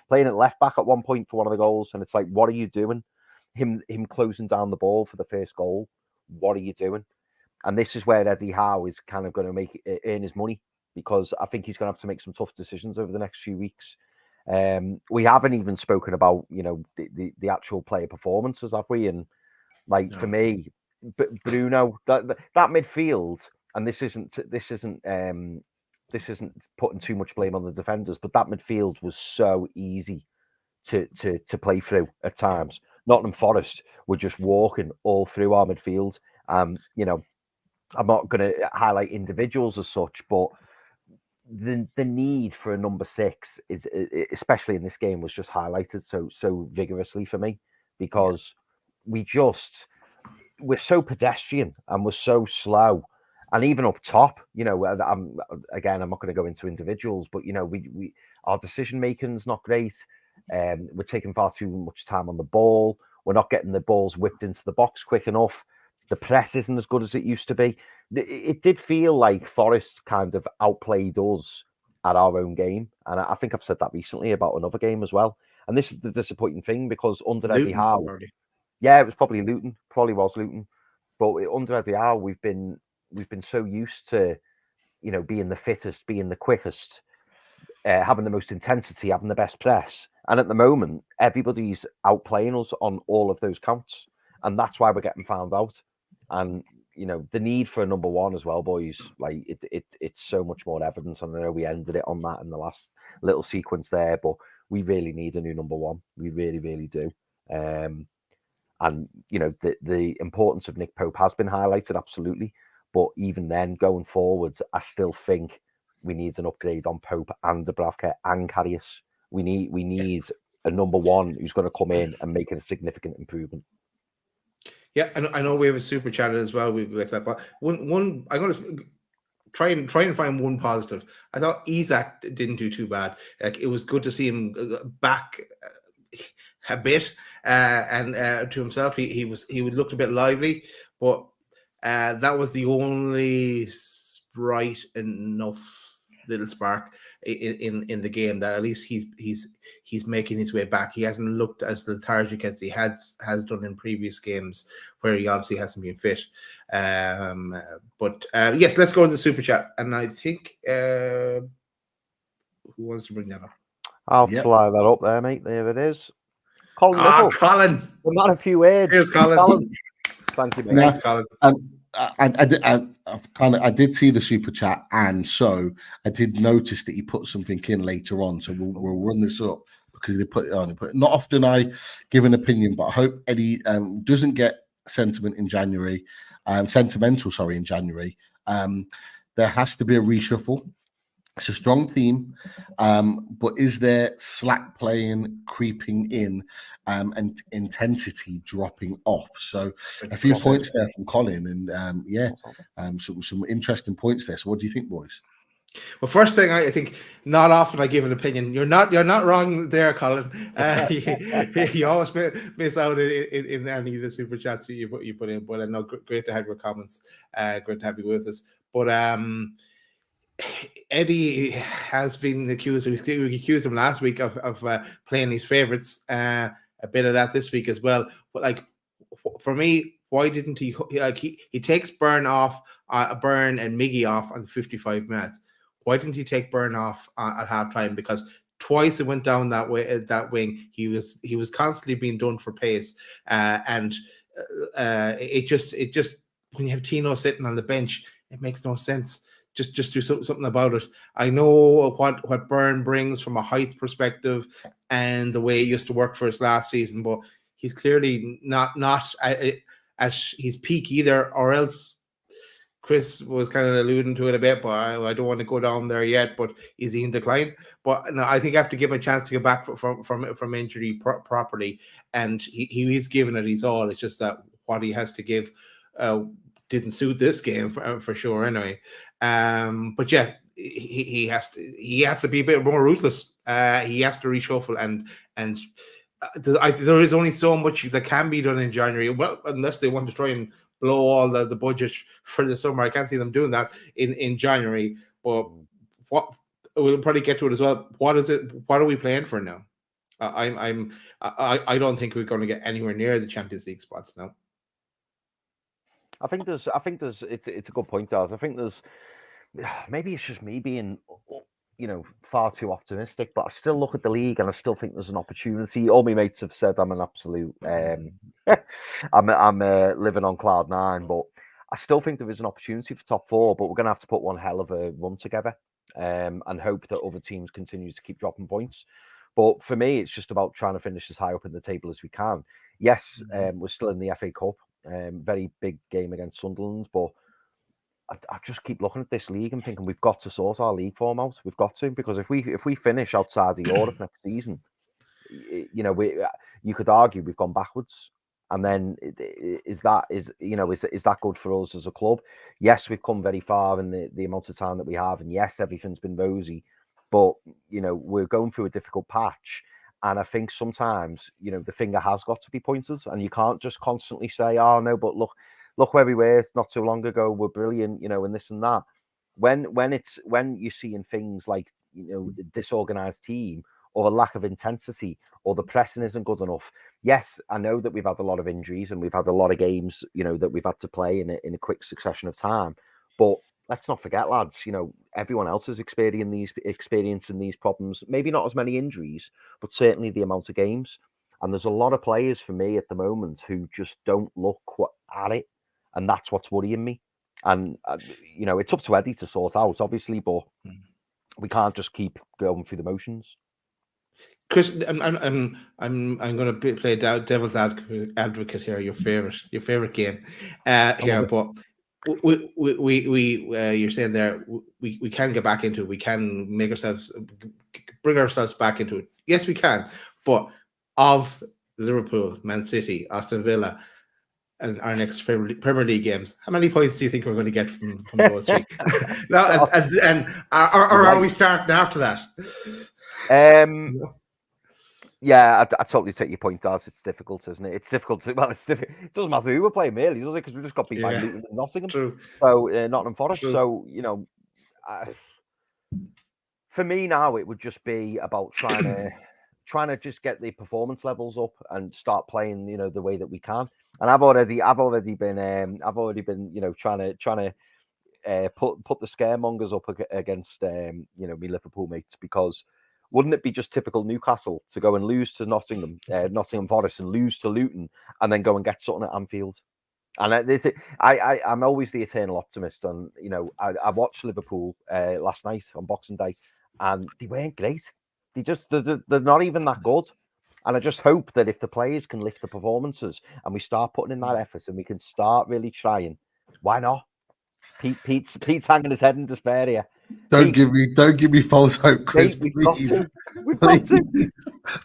playing at left back at one point for one of the goals, and it's like, what are you doing? Him closing down the ball for the first goal. What are you doing? And this is where Eddie Howe is kind of going to earn his money, because I think he's going to have to make some tough decisions over the next few weeks. We haven't even spoken about the actual player performances, have we? And for me, Bruno, that midfield, and this isn't putting too much blame on the defenders, but that midfield was so easy to play through at times. Nottingham Forest were just walking all through our midfield. I'm not going to highlight individuals as such, but the need for a number 6 is, especially in this game, was just highlighted so vigorously for me, because we're so pedestrian and we're so slow, and even up top, I'm not going to go into individuals, but we our decision making's not great. We're taking far too much time on the ball. We're not getting the balls whipped into the box quick enough. The press isn't as good as it used to be. It did feel like Forest kind of outplayed us at our own game. And I think I've said that recently about another game as well. And this is the disappointing thing, because under Eddie Howe, yeah, it was probably Luton, but under Eddie Howe, we've been so used to, being the fittest, being the quickest, having the most intensity, having the best press. And at the moment, everybody's outplaying us on all of those counts. And that's why we're getting found out. And, the need for a number 1 as well, boys, like it's so much more evidence. And I know we ended it on that in the last little sequence there, but we really need a new number 1. We really, really do. And, the importance of Nick Pope has been highlighted, absolutely. But even then, going forwards, I still think we need an upgrade on Pope and Dubravka and Karius. We need a number 1 who's going to come in and make a significant improvement. Yeah, I know we have a super chat as well. We like that, but one I'm going to try and find one positive. I thought Isak didn't do too bad. Like, it was good to see him back a bit and to himself. He looked a bit lively, but that was the only bright enough little spark in the game that at least he's making his way back. He hasn't looked as lethargic as he has done in previous games where he obviously hasn't been fit. But yes, let's go to the super chat. And I think Who wants to bring that up? I'll Yep. fly that up there, mate. There it is. Colin Nicol. Colin. Well, not a few words. Here's Colin. Thank you, mate. Thanks, Colin. I did see the super chat, and so I did notice that he put something in later on. So we'll run this up because they put it on. Not often I give an opinion, but I hope Eddie doesn't get sentimental in January. There has to be a reshuffle. It's a strong team, but is there slack playing creeping in and intensity dropping off? So a few points there from Colin, and some interesting points there. So what do you think, boys? Well, first thing, I think not often I give an opinion. You're not wrong there, Colin. You always miss out in any of the super chats you put in. But I know great to have your comments. Great to have you with us. But Eddie has been accused. We accused him last week of playing his favorites. A bit of that this week as well. But like for me, why didn't he? Like he takes Byrne off, Byrne and Miggy off on 55 minutes. Why didn't he take Byrne off at halftime? Because twice it went down that way. That wing, he was constantly being done for pace, and it just when you have Tino sitting on the bench, it makes no sense. Just do something about it. I know what Byrne brings from a height perspective and the way he used to work for us last season, but he's clearly not at his peak either, or else Chris was kind of alluding to it a bit, but I don't want to go down there yet. But is he in decline? But no, I think I have to give him a chance to get back from injury properly, and he is giving it his all. It's just that what he has to give didn't suit this game for sure anyway. But yeah, he has to be a bit more ruthless. He has to reshuffle and there is only so much that can be done in January. Well, unless they want to try and blow all the budget for the summer, I can't see them doing that in January. But what we'll probably get to it as well. What is it? What are we playing for now? I don't think we're going to get anywhere near the Champions League spots now. I think there's it's a good point, Daz. I think there's maybe it's just me being far too optimistic, but I still look at the league and I still think there's an opportunity. All my mates have said I'm an absolute I'm living on cloud nine, but I still think there is an opportunity for top four, but we're gonna have to put one hell of a run together and hope that other teams continue to keep dropping points. But for me, it's just about trying to finish as high up in the table as we can. Yes, we're still in the FA Cup. Very big game against Sunderland, but I just keep looking at this league and thinking we've got to sort our league form out. We've got to, because if we finish outside of Europe next season, you could argue we've gone backwards. And then is that good for us as a club? Yes, we've come very far in the amount of time that we have, and yes, everything's been rosy, but we're going through a difficult patch. And I think sometimes, the finger has got to be pointed, and you can't just constantly say, "Oh no, but look where we were not too long ago. We're brilliant," and this and that. When you're seeing things like disorganized team or a lack of intensity or the pressing isn't good enough. Yes, I know that we've had a lot of injuries and we've had a lot of games, that we've had to play in a quick succession of time. But let's not forget, lads, everyone else is experiencing these problems. Maybe not as many injuries, but certainly the amount of games. And there's a lot of players for me at the moment who just don't look at it. And that's what's worrying me. And, it's up to Eddie to sort out, obviously, but we can't just keep going through the motions. Chris, I'm going to play devil's advocate here. Your favorite game here, but we you're saying there we can get back into it. We can bring ourselves back into it. Yes, we can. But of Liverpool, Man City, Aston Villa, and our next Premier League games, how many points do you think we're going to get from those three? Are we starting after that? Yeah, I totally take your point, Daz. It's difficult, isn't it? It's difficult to. Well, it's difficult. It doesn't matter who we're playing, really, does it? Because we just got beat by Luton and Nottingham. True. So Nottingham Forest. True. So for me now, it would just be about trying to just get the performance levels up and start playing, the way that we can. And I've already been, trying to put the scaremongers up against me Liverpool mates, because wouldn't it be just typical Newcastle to go and lose to Nottingham Forest, and lose to Luton, and then go and get something at Anfield? And I'm always the eternal optimist. And I watched Liverpool last night on Boxing Day, and they weren't great. They're not even that good. And I just hope that if the players can lift the performances, and we start putting in that effort, and we can start really trying, why not? Pete's hanging his head in despair here. Don't give me false hope, Chris. Mate,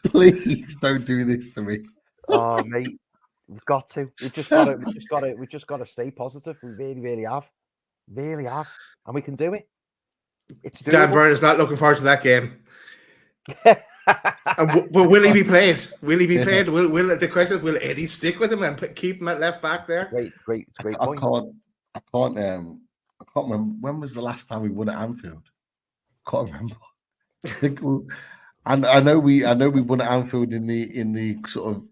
please don't do this to me. Oh, mate, we've got to. We just got to stay positive. We really have, and we can do it. It's doable. Dan Burns not looking forward to that game. But will he be played? Will he be played? Will the question is, will Eddie stick with him and keep him at left back there? Great. It's a great point. I can't remember when was the last time we won at Anfield. I can't remember. I know we won at Anfield in the sort of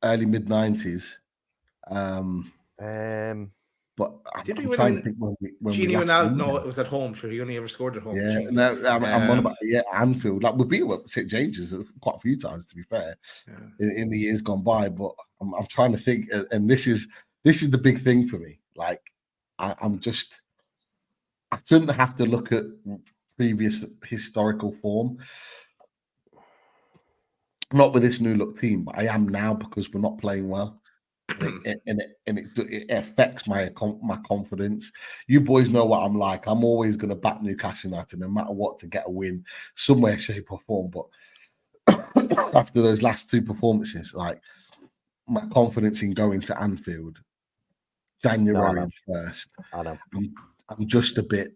early mid-90s. But I'm trying to think when we last no, it was at home. Sure, he only ever scored at home. Yeah, I'm on about Anfield. Like, we've been at St James's quite a few times, to be fair, in the years gone by. But I'm trying to think, and this is the big thing for me. Like, I shouldn't have to look at previous historical form. Not with this new look team, but I am now, because we're not playing well. It affects my confidence. You boys know what I'm like. I'm always going to back Newcastle United no matter what, to get a win, some way, shape, or form. But after those last two performances, like, my confidence in going to Anfield January 1st, I'm just a bit.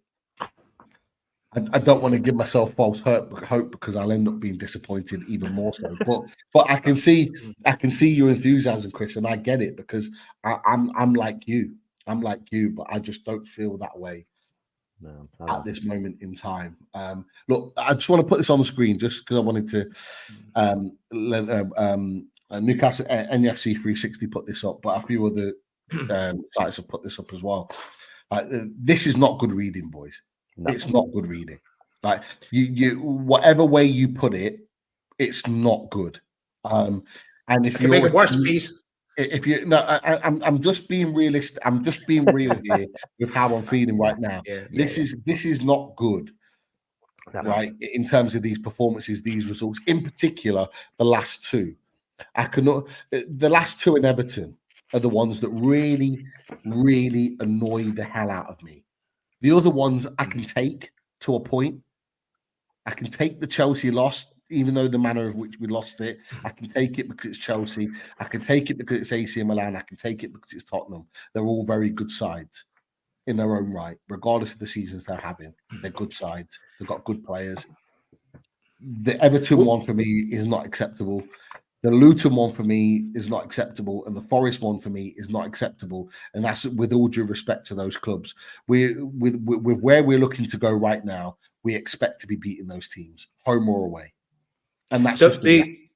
I don't want to give myself false hope, because I'll end up being disappointed even more so. But I can see your enthusiasm, Chris, and I get it, because I'm like you. But I just don't feel that way at this moment in time. Look, I just want to put this on the screen just because I wanted to. Newcastle NUFC 360 put this up, but a few other sites have put this up as well. This is not good reading, boys. No. It's not good reading. Like, you whatever way you put it, it's not good. And if you make it worse, Pete. If you I'm just being realistic. I'm just being real here with how I'm feeling right now. This is not good, right? In terms of these performances, these results, in particular, the last two. The last two in Everton are the ones that really, really annoy the hell out of me. The other ones I can take to a point. I can take the Chelsea loss, even though the manner of which we lost it. I can take it because it's Chelsea. I can take it because it's AC Milan. I can take it because it's Tottenham. They're all very good sides in their own right, regardless of the seasons they're having. They're good sides. They've got good players. The Everton one for me is not acceptable. The Luton one for me is not acceptable, and the Forest one for me is not acceptable. And that's with all due respect to those clubs. With where we're looking to go right now, we expect to be beating those teams, home or away. And that's just the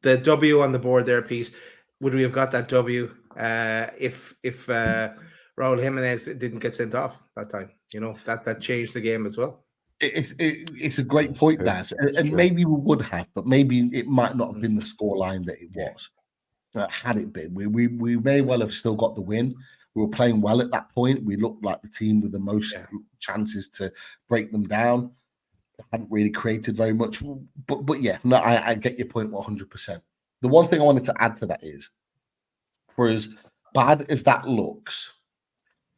W on the board there, Pete. Would we have got that W if Raul Jimenez didn't get sent off that time? You know, that changed the game as well. It's a great point, Daz, and maybe we would have, but maybe it might not have been the scoreline that it was. Had it been, we may well have still got the win. We were playing well at that point. We looked like the team with the most chances to break them down. They hadn't really created very much, but yeah, no, I get your point 100%. The one thing I wanted to add to that is, for as bad as that looks,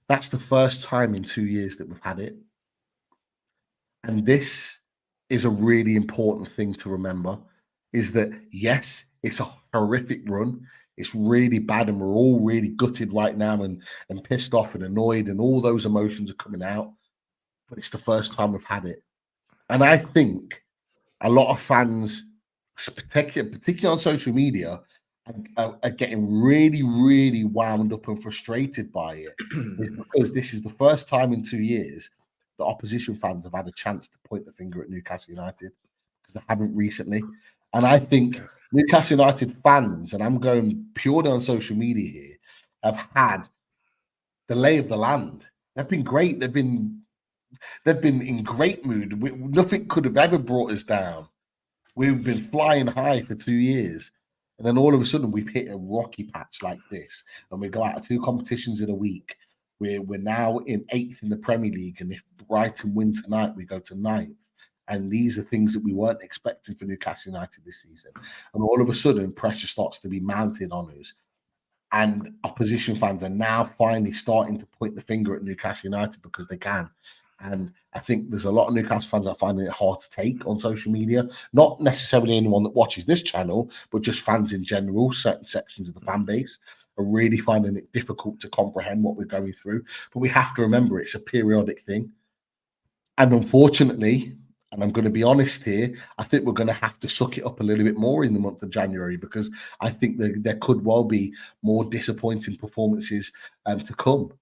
that's the first time in 2 years that we've had it. And this is a really important thing to remember, is that, yes, it's a horrific run. It's really bad, and we're all really gutted right now and pissed off and annoyed, and all those emotions are coming out. But it's the first time we've had it. And I think a lot of fans, particularly on social media, are getting really, really wound up and frustrated by it, because this is the first time in 2 years the opposition fans have had a chance to point the finger at Newcastle United, because they haven't recently. And I think Newcastle United fans, and I'm going purely on social media here, have had the lay of the land They've been great. They've been in great mood. Nothing could have ever brought us down. We've been flying high for 2 years. And then all of a sudden we've hit a rocky patch like this. And we go out of 2 competitions in a week. We're now in 8th in the Premier League. And if Brighton win tonight, we go to 9th. And these are things that we weren't expecting for Newcastle United this season. And all of a sudden, pressure starts to be mounted on us. And opposition fans are now finally starting to point the finger at Newcastle United because they can. And I think there's a lot of Newcastle fans that are finding it hard to take on social media. Not necessarily anyone that watches this channel, but just fans in general. Certain sections of the fan base are really finding it difficult to comprehend what we're going through. But we have to remember it's a periodic thing. And unfortunately, and I'm going to be honest here, I think we're going to have to suck it up a little bit more in the month of January, because I think there could well be more disappointing performances to come.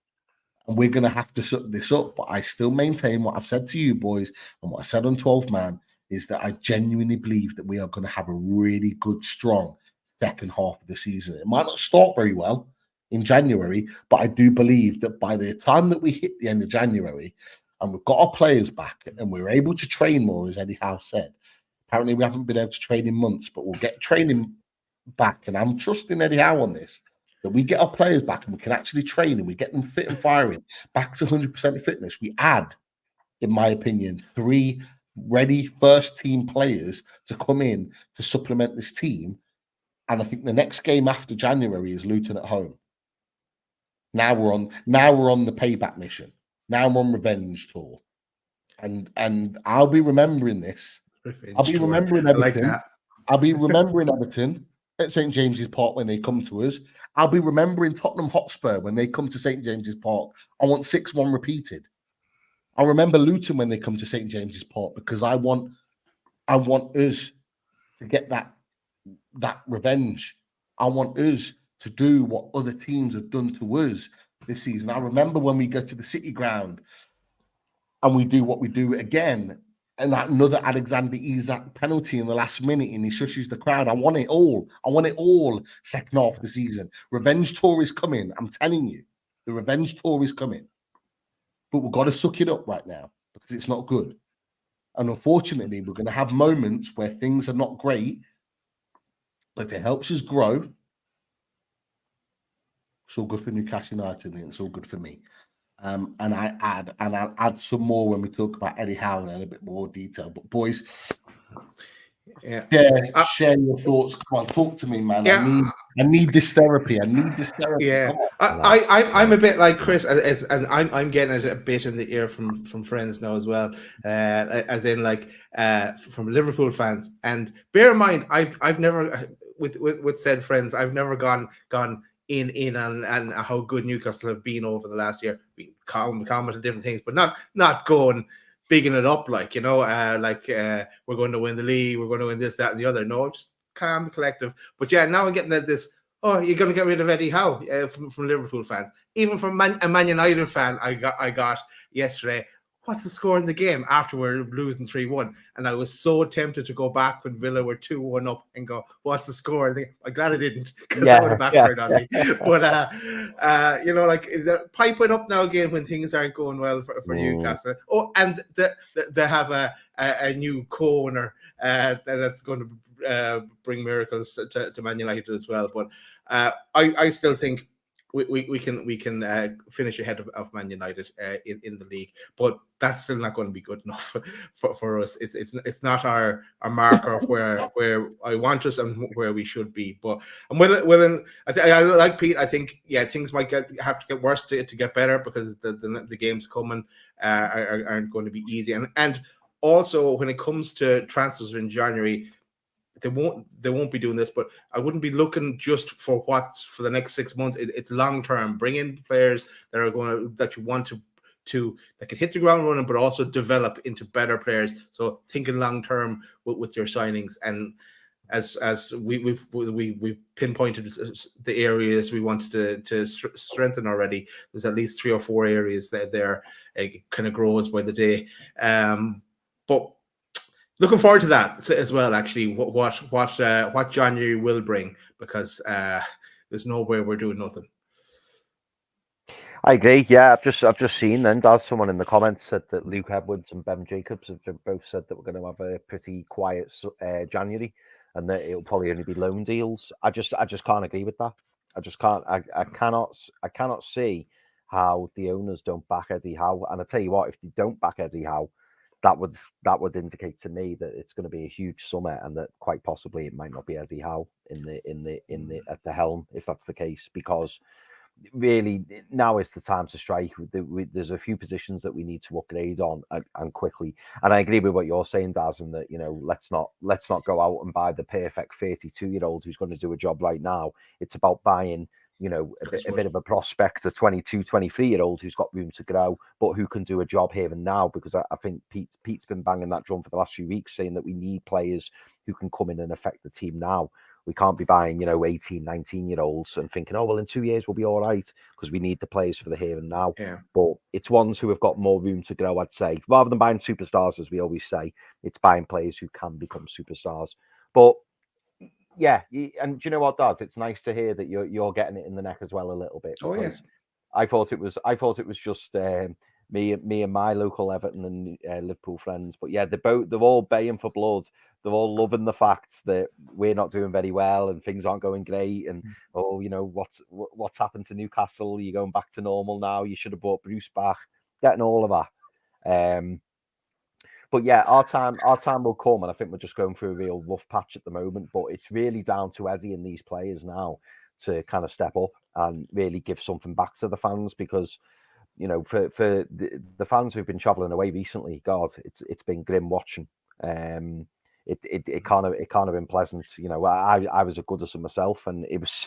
And we're going to have to suck this up. But I still maintain what I've said to you boys and what I said on 12 Man is that I genuinely believe that we are going to have a really good, strong second half of the season. It might not start very well in January, but I do believe that by the time that we hit the end of January, and we've got our players back and we're able to train more, as Eddie Howe said. Apparently, we haven't been able to train in months, but we'll get training back. And I'm trusting Eddie Howe on this, that we get our players back and we can actually train and we get them fit and firing, back to 100% fitness. We add, in my opinion, 3 ready first-team players to come in to supplement this team. And I think the next game after January is Luton at home. Now we're on the payback mission. Now I'm on revenge tour, and I'll be remembering this. I'll be remembering Everton. Like I'll be remembering Everton at St. James's Park when they come to us. I'll be remembering Tottenham Hotspur when they come to St. James's Park. I want 6-1 repeated. I remember Luton when they come to St. James's Park, because I want us to get that revenge. I want us to do what other teams have done to us this season. I remember when we go to the City Ground and we do what we do again, and that another Alexander Isak penalty in the last minute, and he shushes the crowd. I want it all. I want it all second half of the season. Revenge tour is coming. I'm telling you, the revenge tour is coming. But we've got to suck it up right now because it's not good. And unfortunately, we're going to have moments where things are not great. But if it helps us grow, it's all good for Newcastle United and it's all good for me. And I'll add some more when we talk about Eddie Howe in a bit more detail. But boys, share your thoughts. Come on, talk to me, man. Yeah. I need this therapy. Yeah, I'm a bit like Chris, and I'm getting it a bit in the ear from friends now as well, as in like from Liverpool fans. And bear in mind, I've never with said friends, I've never gone in on how good Newcastle have been over the last year. We comment on different things, but not going bigging it up like, we're going to win the league, we're going to win this, that, and the other. No, just calm, collective. But yeah, now I'm getting this. Oh, you're going to get rid of Eddie Howe from Liverpool fans. Even from a Man United fan, I got yesterday. What's the score in the game after we're losing 3-1? And I was so tempted to go back when Villa were 2-1 up and go, what's the score? I'm glad I didn't, because that would have backfired on me. But, they're piping up now again when things aren't going well for Newcastle. Oh, and they have a new co-owner that's going to bring miracles to Man United as well. But I still think we can finish ahead of Man United in the league, but that's still not going to be good enough for us. It's not our marker of where I want us and where we should be. But I'm willing. I like Pete. I think things might have to get worse to get better, because the games coming aren't going to be easy. And also when it comes to transfers in January, they won't be doing this, but I wouldn't be looking just for what's for the next 6 months. It's long term. Bring in players that you want to that can hit the ground running, but also develop into better players. So thinking long term with your signings, and as we've pinpointed the areas we wanted to strengthen already. There's at least 3 or 4 areas that it kind of grows by the day. But looking forward to that as well, actually, what January will bring, because there's no way we're doing nothing. I agree. Yeah, I've just seen then. As someone in the comments said that Luke Edwards and Ben Jacobs have both said that we're going to have a pretty quiet January, and that it'll probably only be loan deals. I just can't agree with that. I just can't. I cannot see how the owners don't back Eddie Howe. And I tell you what, if they don't back Eddie Howe, that would indicate to me that it's going to be a huge summer, and that quite possibly it might not be Eddie Howe at the helm if that's the case, because really now is the time to strike. There's a few positions that we need to upgrade on, and quickly. And I agree with what you're saying, Daz, and that let's not go out and buy the perfect 32-year-old who's going to do a job right now. It's about buying a bit of a prospect, a 22, 23-year-old who's got room to grow, but who can do a job here and now. Because I think Pete's been banging that drum for the last few weeks, saying that we need players who can come in and affect the team now. We can't be buying, 18, 19-year-olds and thinking, oh, well, in 2 years we'll be all right, because we need the players for the here and now. Yeah. But it's ones who have got more room to grow, I'd say. Rather than buying superstars, as we always say, it's buying players who can become superstars. But yeah, and do you know what, Daz? It's nice to hear that you're getting it in the neck as well a little bit. Oh, yeah. I thought it was just me and my local Everton and Liverpool friends. But yeah, they're all baying for blood. They're all loving the fact that we're not doing very well and things aren't going great. And what's happened to Newcastle? You're going back to normal now. You should have brought Bruce back. Getting all of that. But yeah, our time will come, and I think we're just going through a real rough patch at the moment. But it's really down to Eddie and these players now to kind of step up and really give something back to the fans, because for the fans who've been travelling away recently, God, it's been grim watching. It can't have been pleasant. I was a Goodison myself, and it was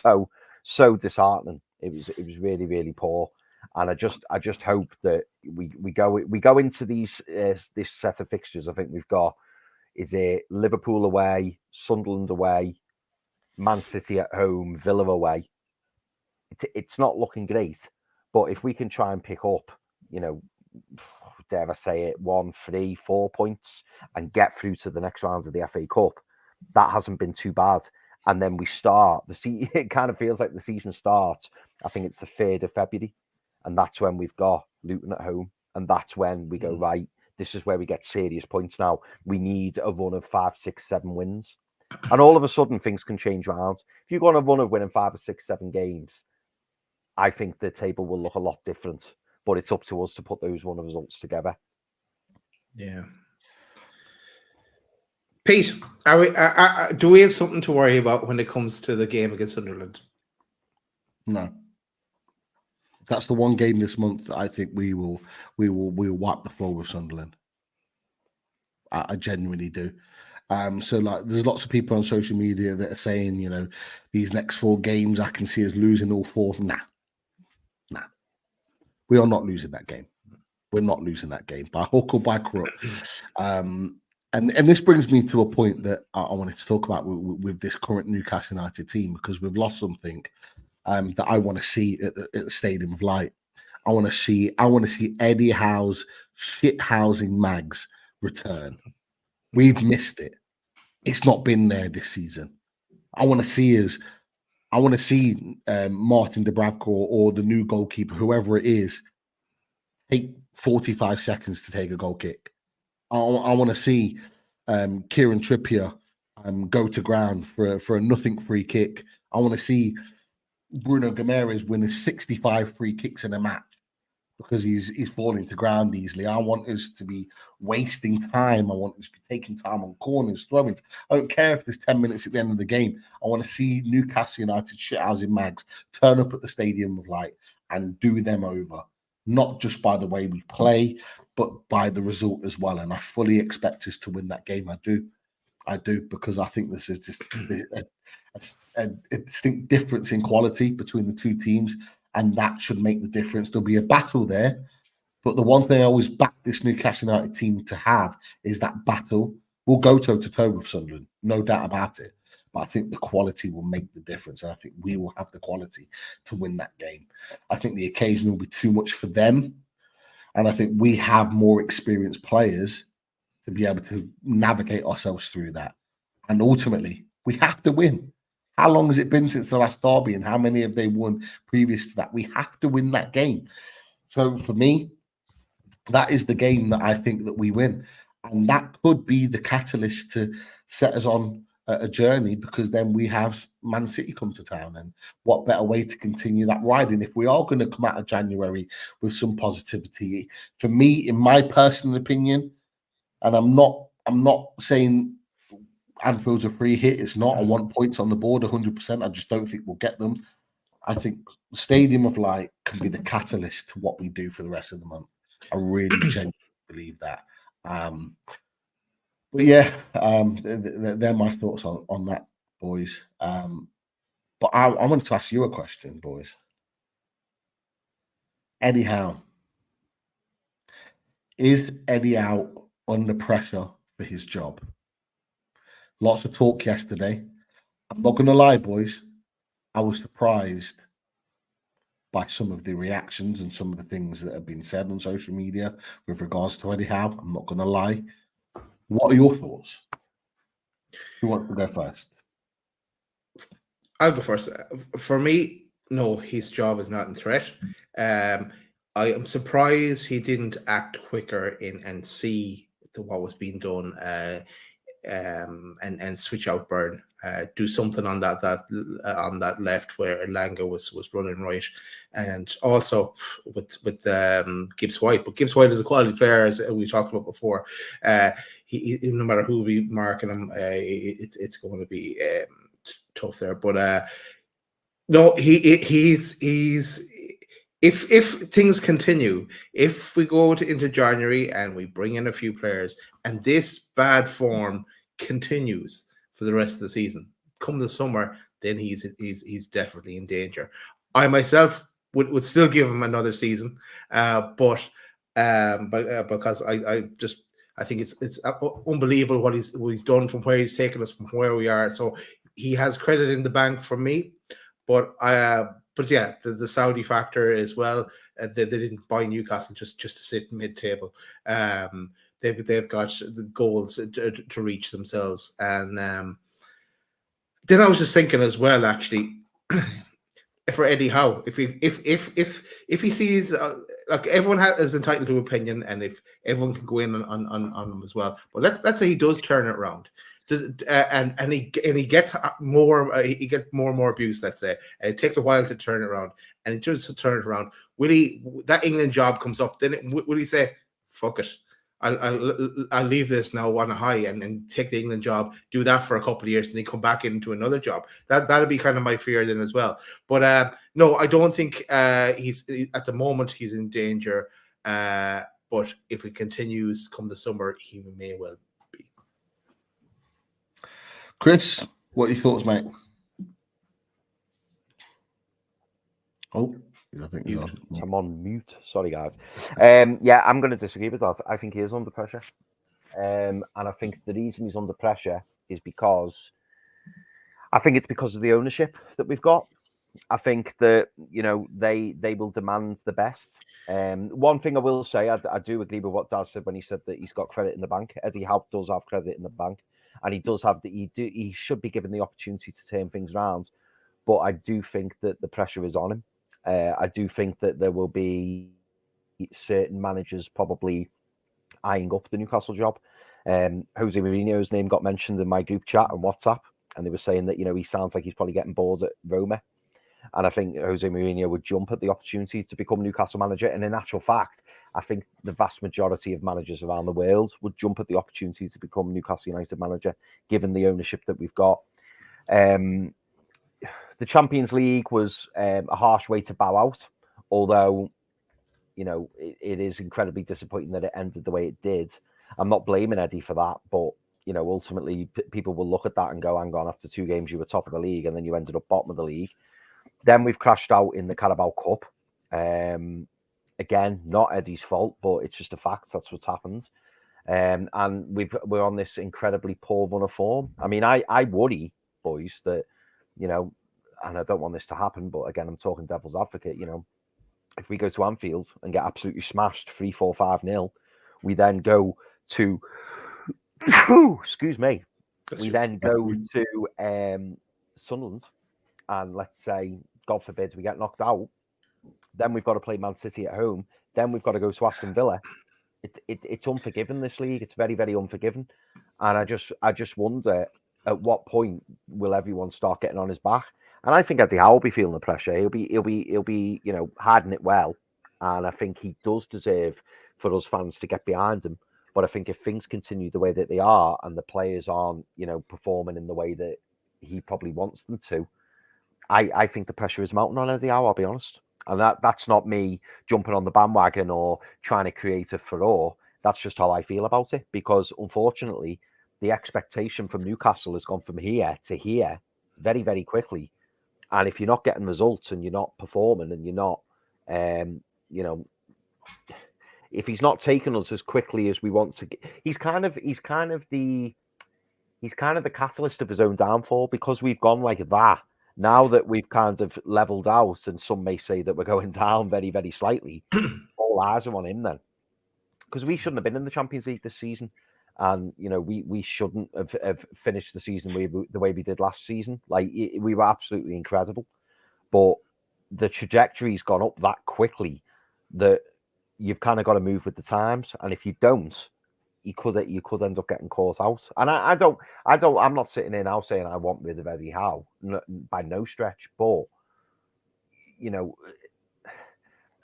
so disheartening. It was really, really poor. And I just hope that we go into these this set of fixtures. I think we've got Liverpool away, Sunderland away, Man City at home, Villa away. It's not looking great, but if we can try and pick up, dare I say it, 1, 3, 4 points and get through to the next round of the FA Cup, that hasn't been too bad. And then we start it kind of feels like the season starts. I think it's the 3rd of February. And that's when we've got Luton at home. And that's when we go, right, this is where we get serious points now. We need a run of 5, 6, 7 wins. And all of a sudden, things can change around. If you go on a run of winning 5 or 6, 7 games, I think the table will look a lot different. But it's up to us to put those run of results together. Yeah. Pete, do we have something to worry about when it comes to the game against Sunderland? No. That's the one game this month that I think we will wipe the floor with Sunderland. I genuinely do. So there's lots of people on social media that are saying, these next 4 games I can see us losing all 4. Nah. We are not losing that game. We're not losing that game by hook or by crook. And this brings me to a point that I wanted to talk about with this current Newcastle United team, because we've lost something that I want to see at the Stadium of Light. I want to see Eddie Howe's shit-housing Mags return. We've missed it. It's not been there this season. I want to see Martin Dubravka or the new goalkeeper, whoever it is, take 45 seconds to take a goal kick. I want to see Kieran Trippier go to ground for a nothing free kick. I want to see Bruno Guimaraes winning 65 free kicks in a match because he's falling to ground easily. I want us to be wasting time. I want us to be taking time on corners, throwing. I don't care if there's 10 minutes at the end of the game. I want to see Newcastle United shithousing Mags turn up at the Stadium of Light and do them over, not just by the way we play, but by the result as well. And I fully expect us to win that game. I do, because I think this is just a distinct difference in quality between the two teams, and that should make the difference. There'll be a battle there, but the one thing I always back this Newcastle United team to have is that battle. We'll go toe-to-toe with Sunderland, no doubt about it, but I think the quality will make the difference, and I think we will have the quality to win that game. I think the occasion will be too much for them, and I think we have more experienced players to be able to navigate ourselves through that. And ultimately, we have to win. How long has it been since the last derby, and how many have they won previous to that? We have to win that game. So for me, that is the game that I think that we win. And that could be the catalyst to set us on a journey, because then we have Man City come to town. And what better way to continue that riding if we are going to come out of January with some positivity? For me, in my personal opinion, and I'm not saying Anfield's a free hit. It's not. I want points on the board 100%. I just don't think we'll get them. I think Stadium of Light can be the catalyst to what we do for the rest of the month. I really genuinely believe that. But yeah, they're my thoughts on that, boys. But I wanted to ask you a question, boys. Eddie Howe. Is Eddie Howe under pressure for his job? Lots of talk yesterday. I'm not going to lie, boys. I was surprised by some of the reactions and some of the things that have been said on social media with regards to Eddie Howe. I'm not going to lie. What are your thoughts? Who wants to go first? I'll go first. For me, no, his job is not in threat. I am surprised he didn't act quicker and see what was being done and switch out Byrne. Do something on that left where Elanga was running right, and also with Gibbs White. But Gibbs White is a quality player, as we talked about before. He no matter who we marking him, it's going to be tough there. But no, he's if things continue, if we go into January and we bring in a few players, and this bad form continues for the rest of the season, come the summer, then he's definitely in danger. I myself would still give him another season, but because I think it's unbelievable what he's done from where he's taken us from where we are. So he has credit in the bank from me, but yeah, the Saudi factor as well. They didn't buy Newcastle just to sit mid-table. They've got the goals to reach themselves. And then I was just thinking as well, actually, for Eddie Howe, if he sees like everyone is entitled to opinion, and if everyone can go in on him as well, but let's say he does turn it around. And he gets more he gets more and more abuse, let's say, and it takes a while to turn it around, and he does turn it around. Will he, that England job comes up, then will he say, fuck it, I'll leave this now on a high and take the England job, do that for a couple of years, and then come back into another job? That'll be kind of my fear then as well. But no, I don't think he's at the moment he's in danger. But if it continues come the summer, he may well be. Chris, what are your thoughts, mate? Oh, I think I'm on mute. Sorry, guys. Yeah, I'm going to disagree with that. I think he is under pressure. And I think the reason he's under pressure is because of the ownership that we've got. I think that, they will demand the best. One thing I will say, I do agree with what Daz said when he said that he's got credit in the bank. Eddie Howe does have credit in the bank, and he does have he should be given the opportunity to turn things around. But I do think that the pressure is on him. I do think that there will be certain managers probably eyeing up the Newcastle job. Jose Mourinho's name got mentioned in my group chat on WhatsApp, and they were saying that, he sounds like he's probably getting bored at Roma. And I think Jose Mourinho would jump at the opportunity to become Newcastle manager. And in actual fact, I think the vast majority of managers around the world would jump at the opportunity to become Newcastle United manager, given the ownership that we've got. The Champions League was a harsh way to bow out, although, it is incredibly disappointing that it ended the way it did. I'm not blaming Eddie for that, but, ultimately people will look at that and go, hang on, after 2 games you were top of the league and then you ended up bottom of the league. Then we've crashed out in the Carabao Cup. Again, not Eddie's fault, but it's just a fact. That's what's happened. And we're on this incredibly poor run of form. I mean, I worry, boys, that, and I don't want this to happen, but again, I'm talking devil's advocate, if we go to Anfield and get absolutely smashed 3-4, 5-0, we then go to, excuse me, we then go to Sunderland, and let's say, God forbid, we get knocked out, then we've got to play Man City at home, then we've got to go to Aston Villa. It's unforgiving, this league. It's very, very unforgiving. And I just wonder at what point will everyone start getting on his back? And I think Eddie Howe will be feeling the pressure. He'll be hiding it well. And I think he does deserve for us fans to get behind him. But I think if things continue the way that they are and the players aren't, performing in the way that he probably wants them to, I think the pressure is mounting on Eddie Howe, I'll be honest. And that's not me jumping on the bandwagon or trying to create a furore. That's just how I feel about it. Because unfortunately, the expectation from Newcastle has gone from here to here very, very quickly. And if you're not getting results and you're not performing and you're not, if he's not taking us as quickly as we want to, he's kind of the catalyst of his own downfall, because we've gone like that. Now that we've kind of leveled out, and some may say that we're going down very, very slightly, all eyes are on him then. Because we shouldn't have been in the Champions League this season. And, we shouldn't have finished the season the way we did last season. Like, we were absolutely incredible. But the trajectory's gone up that quickly that you've kind of got to move with the times. And if you don't, you could end up getting caught out. And I'm not sitting here now saying I want rid of Eddie Howe, by no stretch. But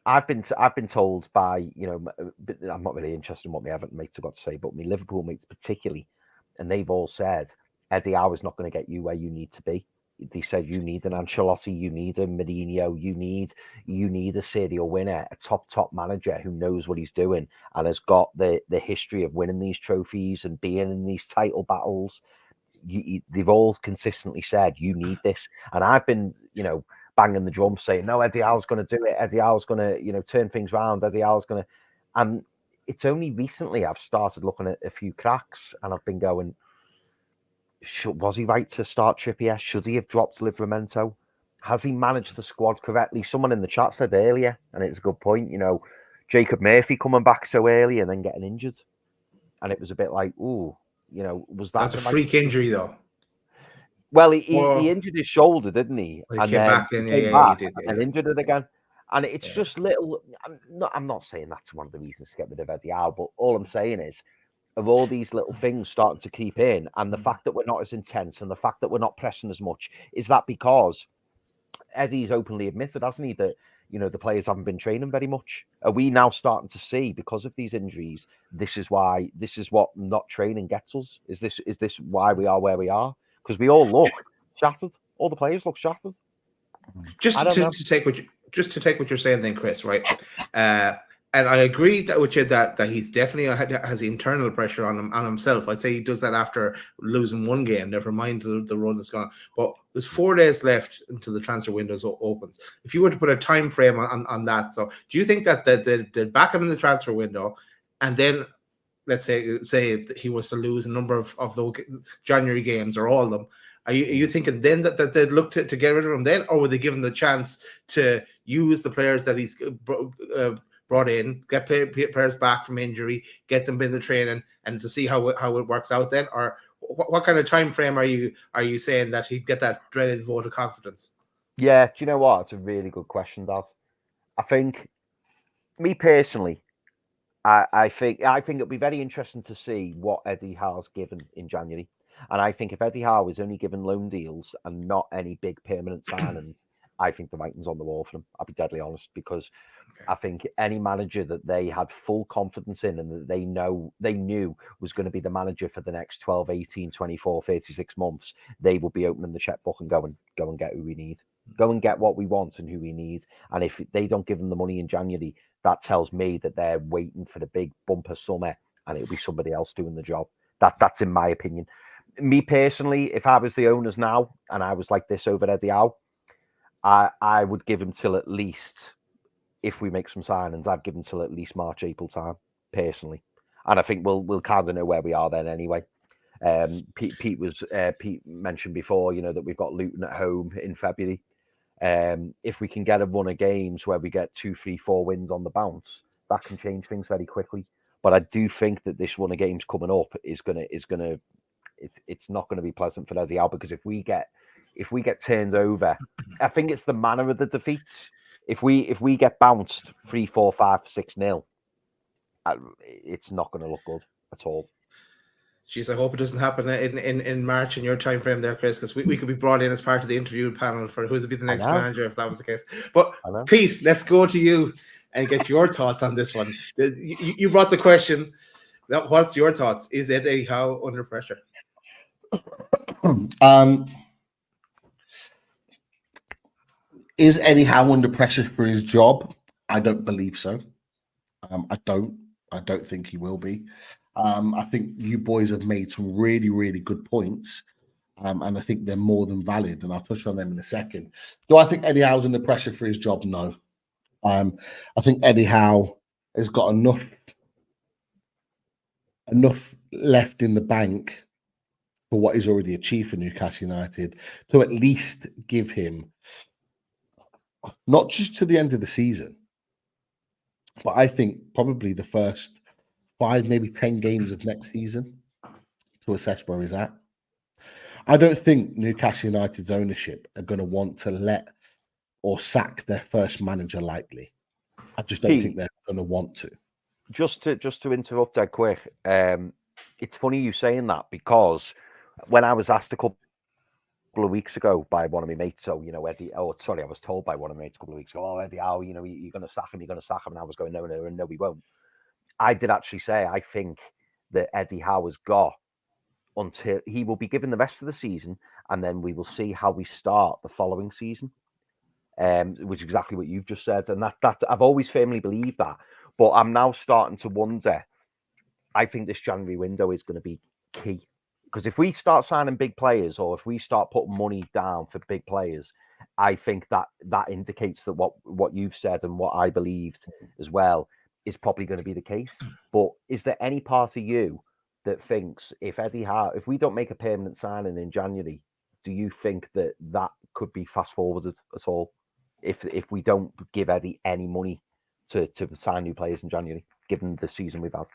I've been told by I'm not really interested in what my Everton mates have got to say, but my Liverpool mates particularly, and they've all said Eddie Howe is not going to get you where you need to be. They said you need an Ancelotti, you need a Mourinho, you need a serial winner, a top manager who knows what he's doing and has got the history of winning these trophies and being in these title battles. They've all consistently said you need this, and I've been banging the drum saying no, Eddie Howe's going to do it. Eddie Howe's going to turn things around. Eddie Howe's going to, and it's only recently I've started looking at a few cracks, and I've been going, was he right to start Trippier? Should he have dropped Livramento? Has he managed the squad correctly? Someone in the chat said earlier, and it's a good point, Jacob Murphy coming back so early and then getting injured. And it was a bit like, was that... That's a freak injury, though. Well, he injured his shoulder, didn't he? Well, he came back then, he did. And injured it again. And it's just little... I'm not saying that's one of the reasons to get rid of Eddie Howe, but all I'm saying is, of all these little things starting to creep in, and the fact that we're not as intense and the fact that we're not pressing as much, is that because Eddie's openly admitted, hasn't he, that the players haven't been training very much? Are we now starting to see, because of these injuries, this is what not training gets us? Is this why we are where we are? Because we all look shattered. All the players look shattered. Just to take what you're saying, then, Chris, right? And I agree with you that he's definitely has internal pressure on himself. I'd say he does that after losing one game, never mind the run that's gone. But there's 4 days left until the transfer window opens. If you were to put a time frame on that, so do you think that they'd back him in the transfer window, and then let's say he was to lose a number of the January games or all of them, are you thinking then that they'd look to get rid of him then, or would they give him the chance to use the players that he's brought in, get players back from injury, get them in the training, and to see how it works out then? Or what kind of time frame are you saying that he'd get that dreaded vote of confidence? Yeah, do you know what? It's a really good question, Dad. I think, me personally, I think it'll be very interesting to see what Eddie Howe's given in January. And I think if Eddie Howe is only given loan deals and not any big permanent signings, I think the writing's on the wall for them. I'll be deadly honest, because I think any manager that they had full confidence in and that they knew was going to be the manager for the next 12, 18, 24, 36 months, they will be opening the checkbook and go and get who we need. Go and get what we want and who we need. And if they don't give them the money in January, that tells me that they're waiting for the big bumper summer and it'll be somebody else doing the job. That's in my opinion. Me personally, if I was the owners now and I was like this over Eddie Howe, I would give him till at least, if we make some signings, I'd give him till at least March, April time, personally. And I think we'll kind of know where we are then anyway. Pete mentioned before, that we've got Luton at home in February. If we can get a run of games where we get 2, 3, 4 wins on the bounce, that can change things very quickly. But I do think that this run of games coming up it's not going to be pleasant for Eddie Howe, because if we get if we get turned over, I think it's the manner of the defeats. If we get bounced 3-4, 5-6-0, it's not going to look good at all. Jeez, I hope it doesn't happen in March in your time frame there, Chris, because we could be brought in as part of the interview panel for who would be the next manager if that was the case. But Pete, let's go to you and get your thoughts on this one. You brought the question. What's your thoughts? Is Eddie Howe under pressure? Is Eddie Howe under pressure for his job? I don't believe so. I don't think he will be. I think you boys have made some really, really good points. And I think they're more than valid. And I'll touch on them in a second. Do I think Eddie Howe's under pressure for his job? No. I think Eddie Howe has got enough left in the bank for what he's already achieved for Newcastle United to at least give him not just to the end of the season, but I think probably the first 5, maybe 10 games of next season to assess where he's at. I don't think Newcastle United's ownership are going to want to let or sack their first manager lightly. I just don't think they're going to want to. Just to interrupt that quick, it's funny you saying that, because when I was asked a couple of weeks ago by one of my mates, I was told by one of my mates a couple of weeks ago, oh, Eddie Howe, you're going to sack him, and I was going, no, we won't. I did actually say, I think that Eddie Howe has got until he will be given the rest of the season, and then we will see how we start the following season, which is exactly what you've just said. And that I've always firmly believed that, but I'm now starting to wonder. I think this January window is going to be key, because if we start signing big players, or if we start putting money down for big players, I think that indicates that what you've said and what I believed as well is probably going to be the case. But is there any part of you that thinks if we don't make a permanent signing in January, do you think that could be fast forwarded at all? If we don't give Eddie any money to sign new players in January, given the season we've had?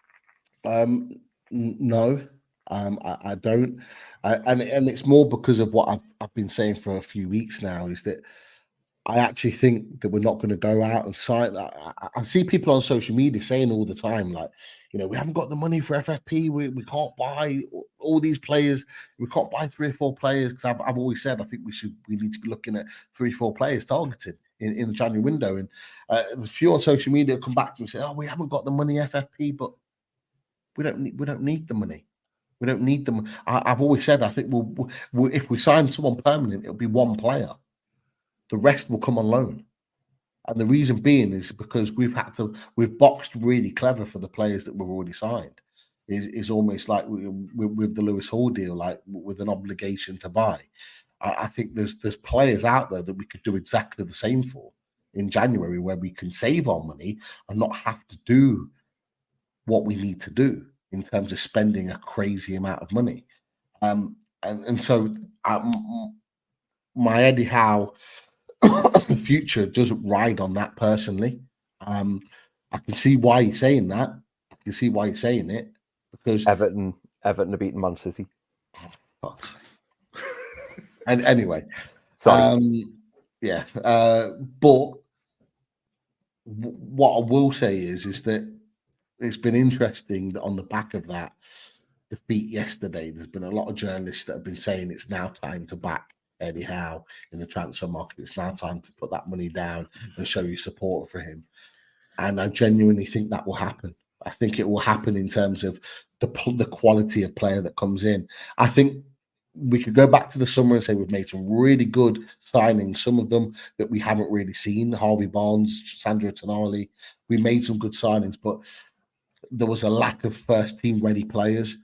No, I don't, and it's more because of what I've been saying for a few weeks now, is that I actually think that we're not going to go out and sign. I see people on social media saying all the time, like, we haven't got the money for FFP. We can't buy all these players. We can't buy 3 or 4 players, because I've always said I think we need to be looking at 3 or 4 players targeted in the January window. And a few on social media come back to me and say, "Oh, we haven't got the money FFP," but we don't need the money. We don't need them. I've always said I think we'll if we sign someone permanent, it'll be 1 player. The rest will come on loan. And the reason being is because we've boxed really clever for the players that we've already signed. Is almost like with the Lewis Hall deal, like with an obligation to buy. I think there's players out there that we could do exactly the same for in January, where we can save our money and not have to do what we need to do in terms of spending a crazy amount of money. And so my Eddie Howe future doesn't ride on that personally. I can see why he's saying that. I can see why he's saying it, because Everton have beaten Man City. And anyway, sorry. But what I will say is that it's been interesting that on the back of that defeat yesterday, there's been a lot of journalists that have been saying it's now time to back Eddie Howe in the transfer market. It's now time to put that money down and show your support for him. And I genuinely think that will happen. I think it will happen in terms of the quality of player that comes in. I think we could go back to the summer and say we've made some really good signings, some of them that we haven't really seen. Harvey Barnes, Sandro Tonali. We made some good signings, but there was a lack of first team ready players.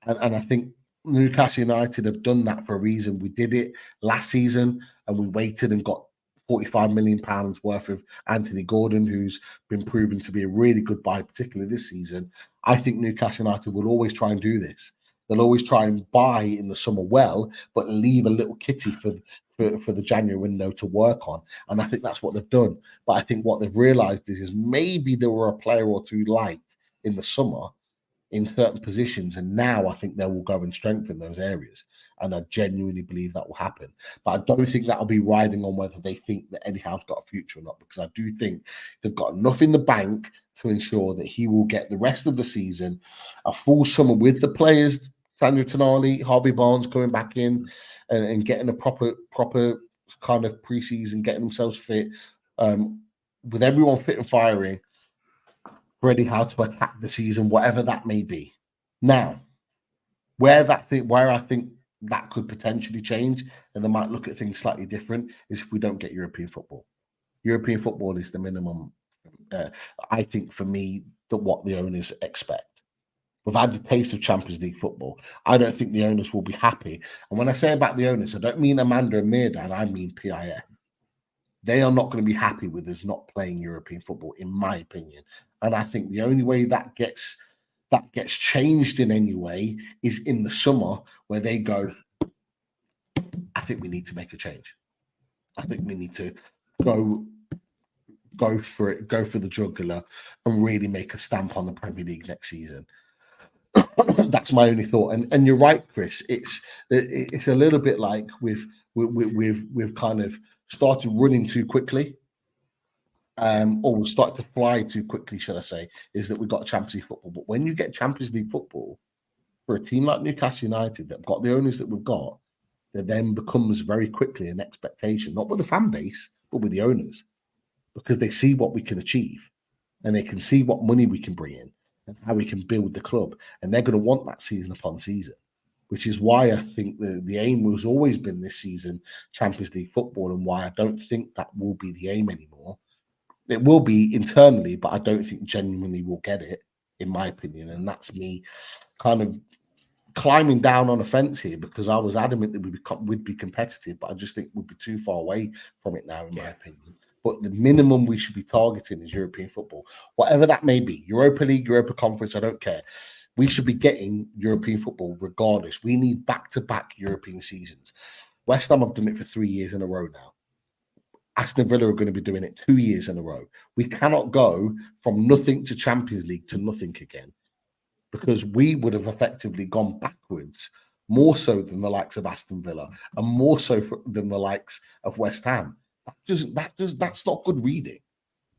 And I think Newcastle United have done that for a reason. We did it last season and we waited and got £45 million worth of Anthony Gordon, who's been proven to be a really good buy, particularly this season. I think Newcastle United will always try and do this. They'll always try and buy in the summer well, but leave a little kitty for the January window to work on. And I think that's what they've done. But I think what they've realised is maybe there were a player or two light in the summer, in certain positions, and now I think they will go and strengthen those areas, and I genuinely believe that will happen. But I don't think that'll be riding on whether they think that Eddie Howe's got a future or not, because I do think they've got enough in the bank to ensure that he will get the rest of the season, a full summer with the players, Sandro Tonali, Harvey Barnes coming back in, and getting a proper kind of preseason, getting themselves fit, with everyone fit and firing, ready how to attack the season, whatever that may be. Now, where I think that could potentially change, and they might look at things slightly different, is if we don't get European football. European football is the minimum, I think, for me, that what the owners expect. We've had the taste of Champions League football. I don't think the owners will be happy. And when I say about the owners, I don't mean Amanda and Mirdad, I mean PIF. They are not going to be happy with us not playing European football, in my opinion. And I think the only way that gets changed in any way is in the summer, where they go, I think we need to make a change. I think we need to go for it, go for the jugular, and really make a stamp on the Premier League next season. That's my only thought. And you're right, Chris. It's a little bit like we've kind of started running too quickly, or we started to fly too quickly, should I say, is that we got Champions League football. But when you get Champions League football for a team like Newcastle United that have got the owners that we've got, there then becomes very quickly an expectation, not with the fan base, but with the owners, because they see what we can achieve and they can see what money we can bring in and how we can build the club. And they're going to want that season upon season, which is why I think the aim has always been this season, Champions League football, and why I don't think that will be the aim anymore. It will be internally, but I don't think genuinely we'll get it, in my opinion. And that's me kind of climbing down on a fence here, because I was adamant that we'd be competitive, but I just think we'd be too far away from it now, in my opinion. But the minimum we should be targeting is European football, whatever that may be. Europa League, Europa Conference, I don't care. We should be getting European football regardless. We need back-to-back European seasons. West Ham have done it for 3 years in a row now. Aston Villa are going to be doing it 2 years in a row. We cannot go from nothing to Champions League to nothing again, because we would have effectively gone backwards more so than the likes of Aston Villa and more so than the likes of West Ham. That's not good reading.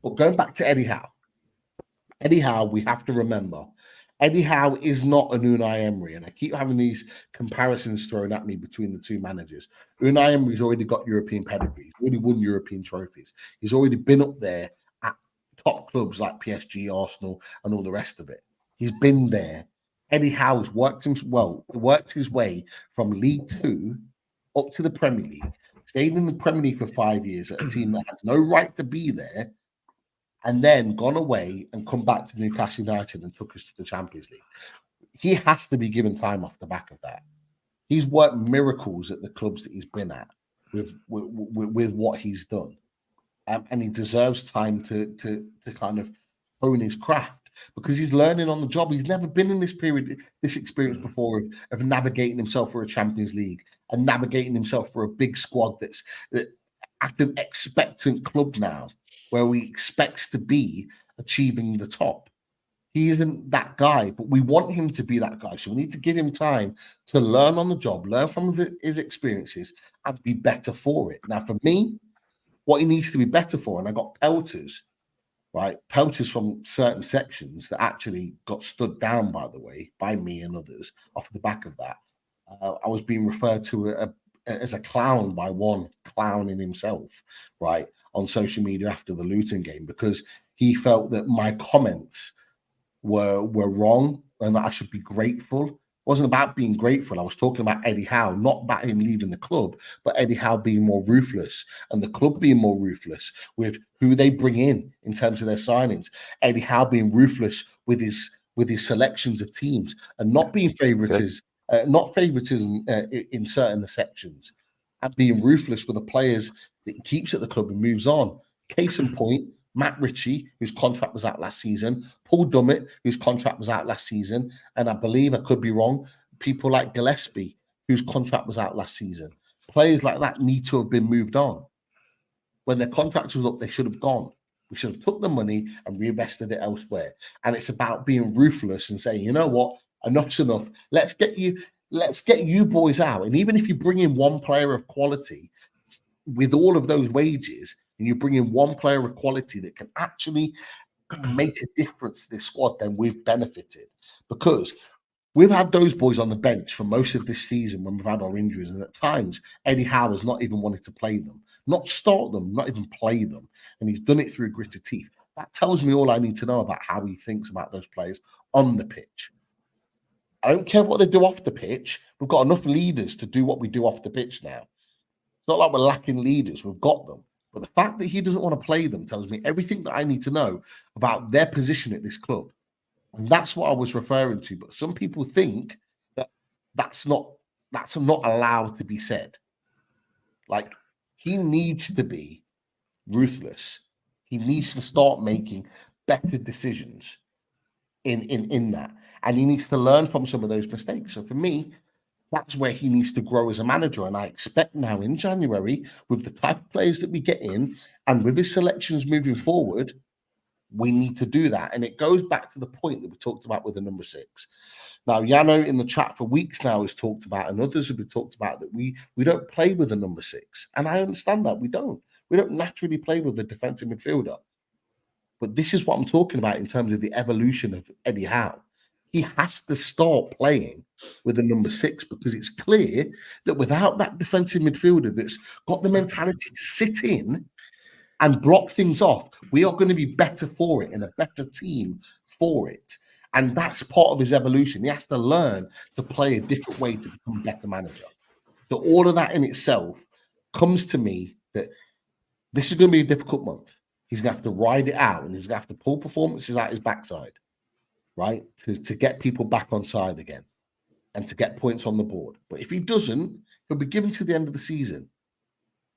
But going back to Eddie Howe, we have to remember, Eddie Howe is not an Unai Emery, and I keep having these comparisons thrown at me between the two managers. Unai Emery's already got European pedigree. He's already won European trophies. He's already been up there at top clubs like PSG, Arsenal, and all the rest of it. He's been there. Eddie Howe's worked his way from League Two up to the Premier League, stayed in the Premier League for 5 years at a team that had no right to be there, and then gone away and come back to Newcastle United and took us to the Champions League. He has to be given time off the back of that. He's worked miracles at the clubs that he's been at with what he's done. And he deserves time to kind of hone his craft, because he's learning on the job. He's never been in this experience before of navigating himself for a Champions League and navigating himself for a big squad that's at an expectant club now, where he expects to be achieving the top. He isn't that guy, but we want him to be that guy. So we need to give him time to learn on the job, learn from his experiences, and be better for it. Now, for me, what he needs to be better for, and I got pelters, right? Pelters from certain sections that actually got stood down, by the way, by me and others off the back of that. I was being referred to as a clown by one clown in himself, right, on social media after the Luton game, because he felt that my comments were wrong and that I should be grateful. It wasn't about being grateful. I was talking about Eddie Howe, not about him leaving the club, but Eddie Howe being more ruthless and the club being more ruthless with who they bring in terms of their signings. Eddie Howe being ruthless with his selections of teams and not being favoritism in certain sections, and being ruthless with the players that he keeps at the club and moves on. Case in point, Matt Ritchie, whose contract was out last season, Paul Dummett, whose contract was out last season, and I believe, I could be wrong, people like Gillespie, whose contract was out last season. Players like that need to have been moved on. When their contract was up, they should have gone. We should have took the money and reinvested it elsewhere. And it's about being ruthless and saying, you know what, enough's enough. Let's get you boys out. And even if you bring in one player of quality with all of those wages, and you bring in one player of quality that can actually make a difference to this squad, then we've benefited. Because we've had those boys on the bench for most of this season when we've had our injuries, and at times Eddie Howe has not even wanted to play them, not start them, not even play them, and he's done it through gritted teeth. That tells me all I need to know about how he thinks about those players on the pitch. I don't care what they do off the pitch. We've got enough leaders to do what we do off the pitch now. It's not like we're lacking leaders. We've got them. But the fact that he doesn't want to play them tells me everything that I need to know about their position at this club. And that's what I was referring to. But some people think that that's not allowed to be said. Like, he needs to be ruthless. He needs to start making better decisions in that. And he needs to learn from some of those mistakes. So for me, that's where he needs to grow as a manager. And I expect now in January, with the type of players that we get in and with his selections moving forward, we need to do that. And it goes back to the point that we talked about with the number 6. Now, Yano in the chat for weeks now has talked about, and others have been talked about, that we don't play with the number 6. And I understand that. We don't naturally play with a defensive midfielder. But this is what I'm talking about in terms of the evolution of Eddie Howe. He has to start playing with the number 6, because it's clear that without that defensive midfielder that's got the mentality to sit in and block things off, we are going to be better for it and a better team for it. And that's part of his evolution. He has to learn to play a different way to become a better manager. So all of that in itself comes to me that this is going to be a difficult month. He's going to have to ride it out, and he's going to have to pull performances out his backside, right, to get people back on side again and to get points on the board. But if he doesn't, he'll be given to the end of the season,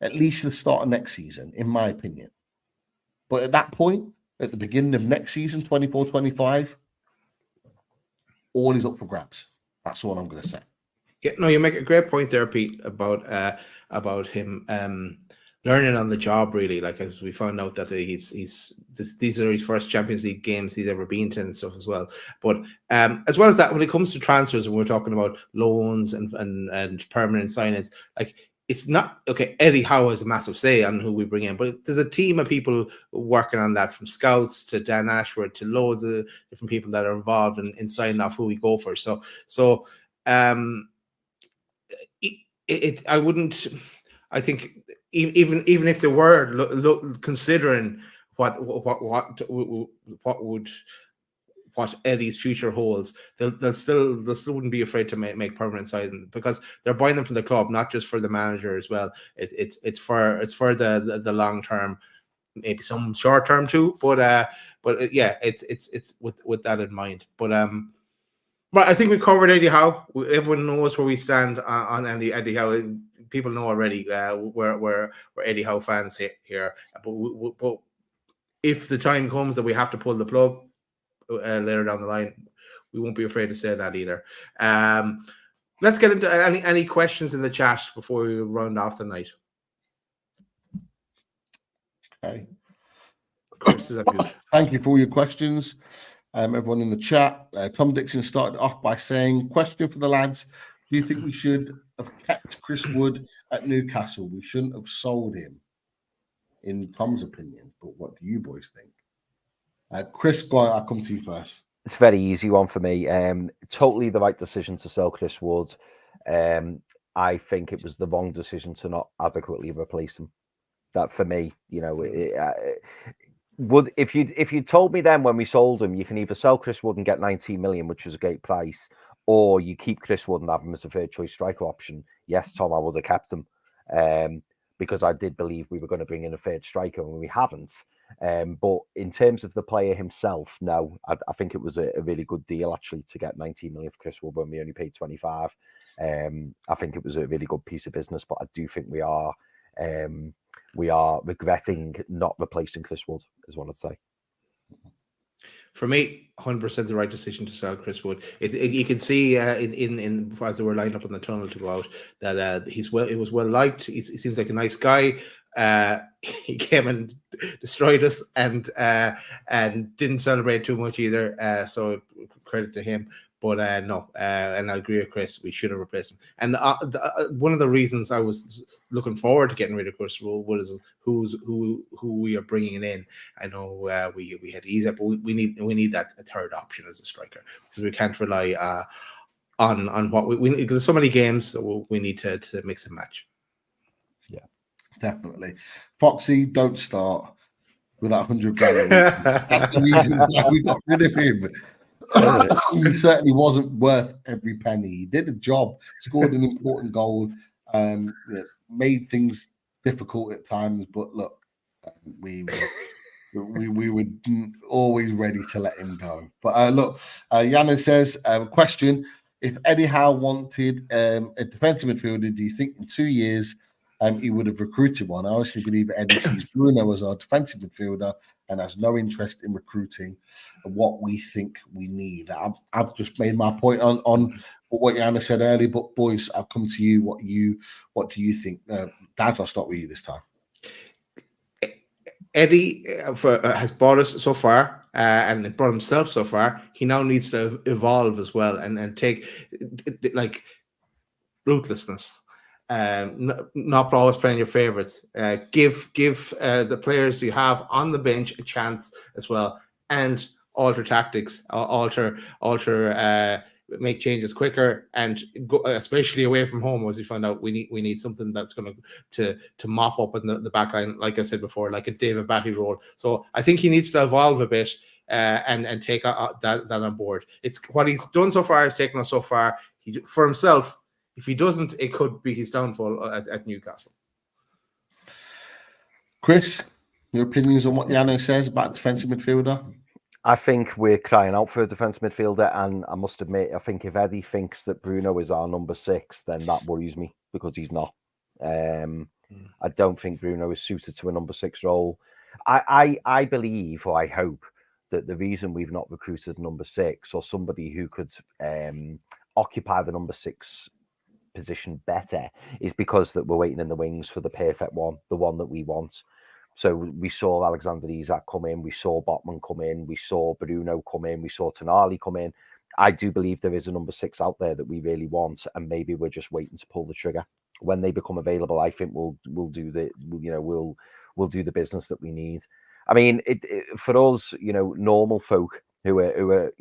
at least the start of next season, in my opinion. But at that point, at the beginning of next season, 24-25, all is up for grabs. That's all I'm going to say. Yeah, no, you make a great point there, Pete, about him learning on the job, really. Like, as we found out that these are his first Champions League games he's ever been to and stuff as well. But as well as that, when it comes to transfers, and we're talking about loans and permanent signings, like, it's not okay. Eddie Howe has a massive say on who we bring in, but there's a team of people working on that, from scouts to Dan Ashworth to loads of different people that are involved in signing off who we go for. So I wouldn't. I think even if they were considering what Eddie's future holds, they'll still wouldn't be afraid to make permanent signings, because they're buying them for the club, not just for the manager as well. It's for the long term, maybe some short term too. But yeah, it's with that in mind. But I think we covered Eddie Howe. Everyone knows where we stand on Eddie Howe. People know already we're Eddie Howe fans here. But if the time comes that we have to pull the plug later down the line, we won't be afraid to say that either. Let's get into any questions in the chat before we round off the night. Okay. Chris, is that good? Thank you for all your questions. Everyone in the chat. Tom Dixon started off by saying, question for the lads, do you think we should have kept Chris Wood at Newcastle? We shouldn't have sold him, in Tom's opinion. But what do you boys think? Chris, go on, I'll come to you first. It's a very easy one for me. Totally the right decision to sell Chris Wood. I think it was the wrong decision to not adequately replace him. That, for me, you know, Would if you told me then when we sold him, you can either sell Chris Wood and get 19 million, which was a great price, or you keep Chris Wood and have him as a third choice striker option. Yes, Tom, I would have kept him because I did believe we were going to bring in a third striker, and we haven't. But in terms of the player himself, no, I think it was a really good deal actually to get 19 million for Chris Wood when we only paid 25. I think it was a really good piece of business, but I do think we are regretting not replacing Chris Wood, is what I'd say. For me, 100% the right decision to sell Chris Wood. You can see in as they were lined up in the tunnel to go out that it was well liked. He seems like a nice guy. he came and destroyed us and didn't celebrate too much either. So credit to him. But no, and I agree with Chris. We should have replaced him. And one of the reasons I was looking forward to getting rid of Chris Rowe was who we are bringing in. I know we had easy, but we need that a third option as a striker, because we can't rely on what we need. There's so many games that we need to mix and match. Yeah, definitely. Foxy, don't start with that 100 grand. That's the reason why we got rid of him. He certainly wasn't worth every penny. He did a job, scored an important goal, made things difficult at times. But look, we were always ready to let him go. But look, Yano says, question: if Eddie Howe wanted a defensive midfielder, do you think in 2 years he would have recruited one? I honestly believe Eddie sees Bruno as our defensive midfielder and has no interest in recruiting what we think we need. I've just made my point on what Yana said earlier, but boys, I'll come to you. What do you think? Daz, I'll start with you this time. Eddie has brought us so far and brought himself so far. He now needs to evolve as well and take like ruthlessness. Not always playing your favorites. Give the players you have on the bench a chance as well, and alter tactics, make changes quicker, and go, especially away from home, as we found out, we need something that's going to mop up in the back line, like I said before, like a David Batty role. So I think he needs to evolve a bit and take that on board. It's what he's done so far, has taken us so far. For himself. If he doesn't, it could be his downfall at Newcastle. Chris, your opinions on what Yano says about defensive midfielder? I think we're crying out for a defensive midfielder, and I must admit, I think if Eddie thinks that Bruno is our number 6, then that worries me, because he's not. I don't think Bruno is suited to a number 6 role. I believe, or I hope, that the reason we've not recruited number 6 or somebody who could occupy the number 6 position better is because that we're waiting in the wings for the perfect one, the one that we want. So we saw Alexander Isak come in, we saw Botman come in, we saw Bruno come in, we saw Tonali come in. I do believe there is a number 6 out there that we really want, and maybe we're just waiting to pull the trigger. When they become available, I think we'll do the we'll do the business that we need. I mean, for us, normal folk who are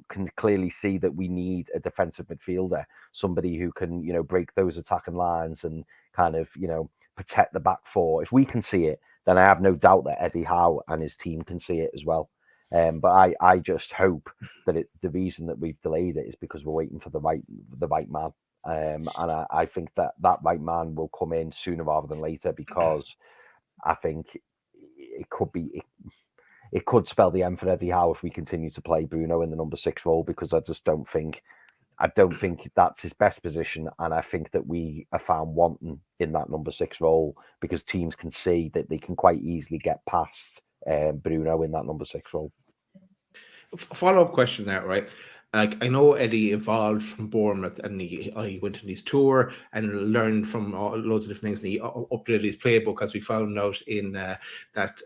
can clearly see that we need a defensive midfielder, somebody who can break those attacking lines and kind of protect the back four. If we can see it, then I have no doubt that Eddie Howe and his team can see it as well. But I just hope that the reason that we've delayed it is because we're waiting for the right man. And I think that right man will come in sooner rather than later, because I think it could spell the end for Eddie Howe if we continue to play Bruno in the number 6 role, because I don't think that's his best position, and I think that we are found wanting in that number 6 role because teams can see that they can quite easily get past Bruno in that number 6 role. Follow-up question there, right? Like, I know Eddie evolved from Bournemouth, and he went on his tour and learned from loads of different things, and he updated his playbook, as we found out in that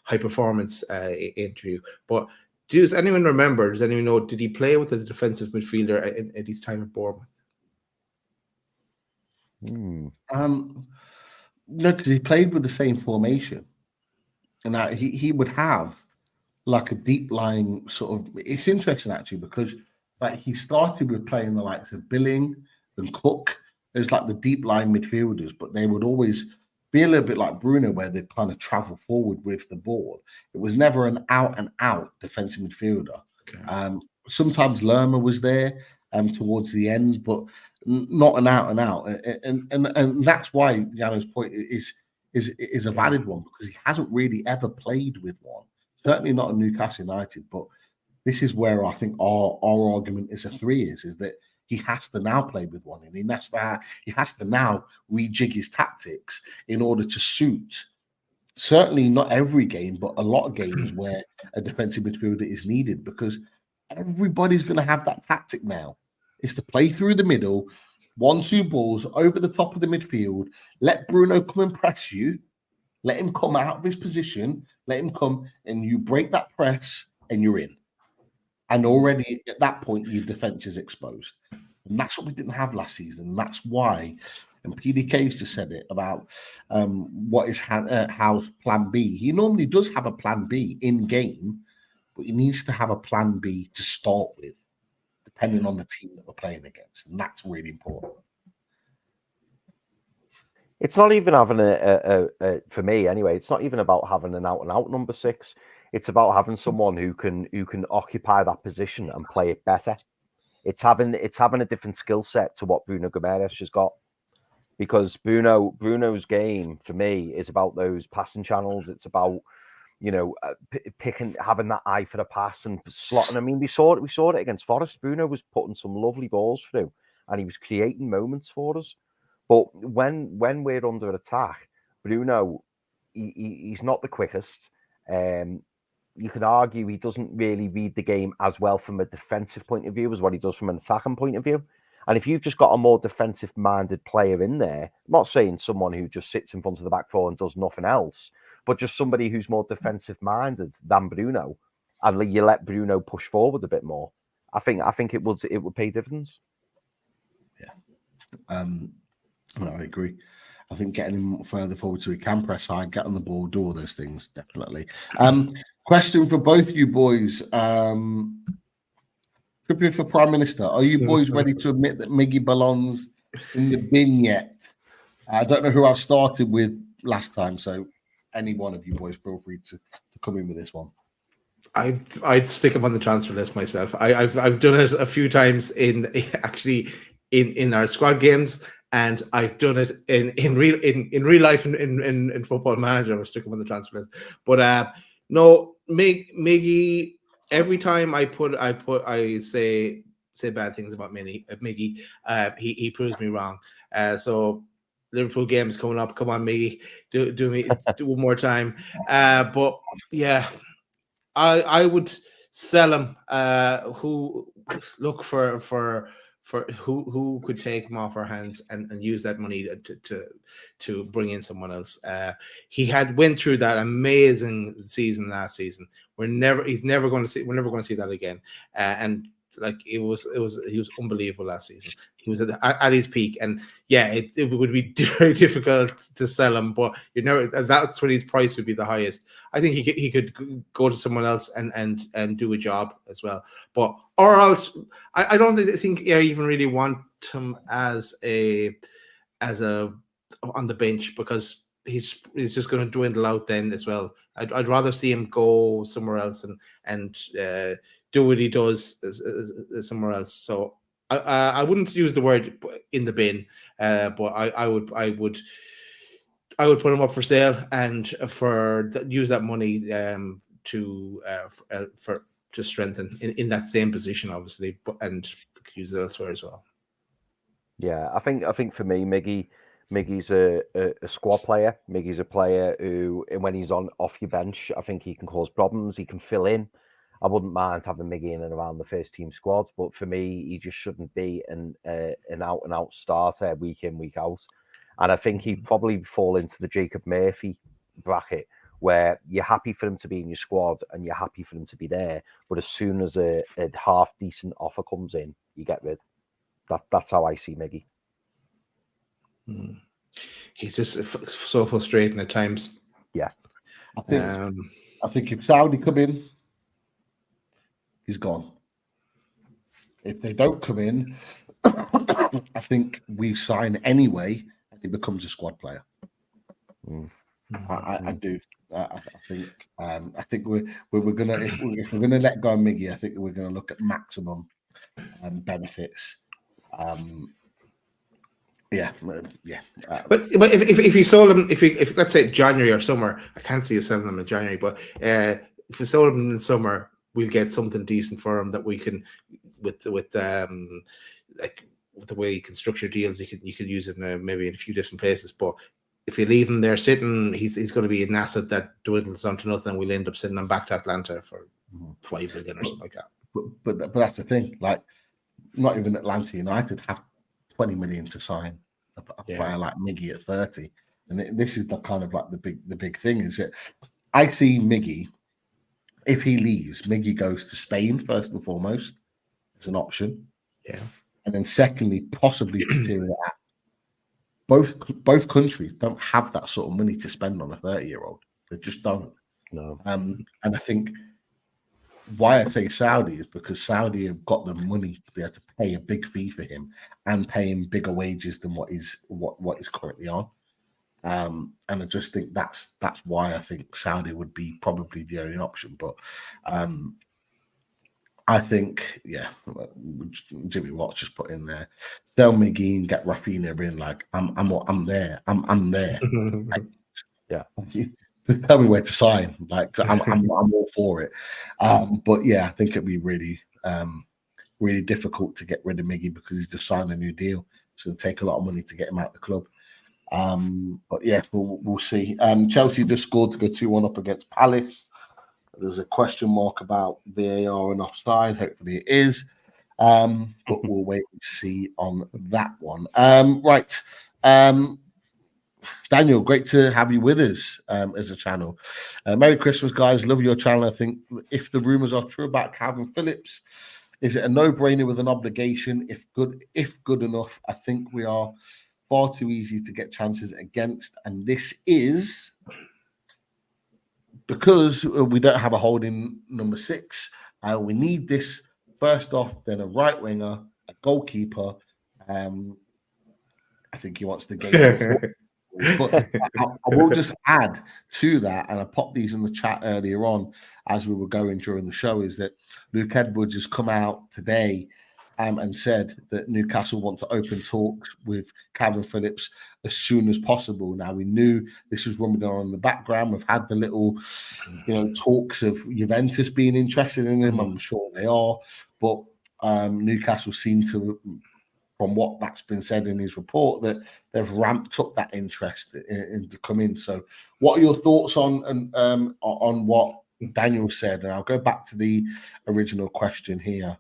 high performance interview. But does anyone remember? Does anyone know? Did he play with a defensive midfielder at his time at Bournemouth? No, because he played with the same formation, and he would have like a deep lying sort of. It's interesting actually, because like he started with playing the likes of Billing and Cook as like the deep lying midfielders, but they would always be a little bit like Bruno, where they kind of travel forward with the ball. It was never an out and out defensive midfielder. Okay. Sometimes Lerma was there towards the end, but not an out and out. And that's why Yano's point is a valid one, because he hasn't really ever played with one. Certainly not at Newcastle United, but this is where I think our argument is a 3 is that he has to now play with one, and he has to now rejig his tactics in order to suit, certainly not every game, but a lot of games where a defensive midfielder is needed, because everybody's going to have that tactic now. It's to play through the middle, 1-2 balls over the top of the midfield. Let Bruno come and press you. Let him come out of his position. Let him come, and you break that press, and you're in. And already at that point, your defense is exposed. And that's what we didn't have last season. And that's why, and PDK's just said it about what is Howe's plan B. He normally does have a plan B in game, but he needs to have a plan B to start with, depending on the team that we're playing against. And that's really important. It's not even having for me anyway, it's not even about having an out-and-out number 6. It's about having someone who can occupy that position and play it better. It's having a different skill set to what Bruno Guimaraes has got. Because Bruno's game for me is about those passing channels. It's about, you know, having that eye for the pass and slotting. I mean, we saw it against Forest. Bruno was putting some lovely balls through, and he was creating moments for us. But when we're under attack, Bruno, he's not the quickest. You could argue he doesn't really read the game as well from a defensive point of view as what he does from an attacking point of view. And if you've just got a more defensive-minded player in there, I'm not saying someone who just sits in front of the back four and does nothing else, but just somebody who's more defensive-minded than Bruno, and you let Bruno push forward a bit more, I think it would pay dividends. Yeah. I agree. I think getting him further forward so he can press high, get on the ball, do all those things, definitely. Question for both you boys. Trippier for Prime Minister. Are you boys ready to admit that Miggy belongs in the bin yet? I don't know who I've started with last time, so any one of you boys feel free to come in with this one. I'd stick him on the transfer list myself. I've done it a few times in our squad games. And I've done it in real life in Football Manager. I stick him on the transfer list, but no, Miggy. Every time I say bad things about Miggy, he proves me wrong. So Liverpool games coming up. Come on, Miggy, do one more time. But yeah, I would sell him. Who look for who could take him off our hands and use that money to bring in someone else. He went through that amazing season last season. We're never going to see that again. And like he was unbelievable last season. He was at his peak, and yeah, it would be very difficult to sell him. But that's when his price would be the highest. I think he could go to someone else and do a job as well. But or else, I don't think I even really want him as a on the bench, because he's just going to dwindle out then as well. I'd rather see him go somewhere else and do what he does somewhere else. So I wouldn't use the word in the bin, but I would put him up for sale and use that money to strengthen in that same position, obviously, and use it elsewhere as well. Yeah, I think for me, Miggy's a squad player. Miggy's a player who, when he's off your bench, I think he can cause problems. He can fill in. I wouldn't mind having Miggy in and around the first team squad, but for me, he just shouldn't be an out and out starter week in, week out. And I think he'd probably fall into the Jacob Murphy bracket, where you're happy for him to be in your squad and you're happy for him to be there, but as soon as a half decent offer comes in, you get rid. That's how I see Miggy. He's just so frustrating at times. Yeah, I think if Saudi come in, he's gone. If they don't come in, I think we sign anyway, and he becomes a squad player. I do. I think we're gonna if we're gonna let go of Miggy, I think we're gonna look at maximum benefits. But if you sold him, if let's say January or summer, I can't see you selling him in January, but if we sold him in summer, we'll get something decent for him that we can with like with the way you can structure deals, you can use it maybe in a few different places. But if you leave him there sitting, he's going to be an asset that dwindles down to nothing. We'll end up sending him back to Atlanta for $5 million or something like that. But that's the thing. Like, not even Atlanta United have 20 million to sign a player like Miggy at 30. And this is the kind of like the big thing is that I see Miggy, if he leaves, Miggy goes to Spain first and foremost as an option. Yeah. And then secondly, possibly to Serie A. Both countries don't have that sort of money to spend on a 30-year-old. They just don't. No. And I think why I say Saudi is because Saudi have got the money to be able to pay a big fee for him and pay him bigger wages than what is currently on. And I just think that's why I think Saudi would be probably the only option. But I think, Jimmy Watts just put in there, sell Miggy and get Rafinha in. Like I'm there. I'm there. Like, yeah. Tell me where to sign. Like I'm all for it. But yeah, I think it'd be really really difficult to get rid of Miggy because he's just signed a new deal. So it'll take a lot of money to get him out of the club. But yeah, we'll see. Chelsea just scored to go 2-1 up against Palace. There's a question mark about VAR and offside. Hopefully it is. But we'll wait and see on that one. Right. Daniel, great to have you with us as a channel. Merry Christmas, guys. Love your channel. I think if the rumors are true about Calvin Phillips, is it a no-brainer with an obligation? If good enough, I think we are far too easy to get chances against. And this is because we don't have a holding number 6. We need this first off, then a right winger, a goalkeeper. I think he wants to game. But I will just add to that, and I popped these in the chat earlier on as we were going during the show, is that Luke Edwards has come out today and said that Newcastle want to open talks with Calvin Phillips as soon as possible. Now, we knew this was rumbling on in the background. We've had the little, talks of Juventus being interested in him. I'm sure they are. But Newcastle seem to, from what that's been said in his report, that they've ramped up that interest in to come in. So what are your thoughts on what Daniel said? And I'll go back to the original question here.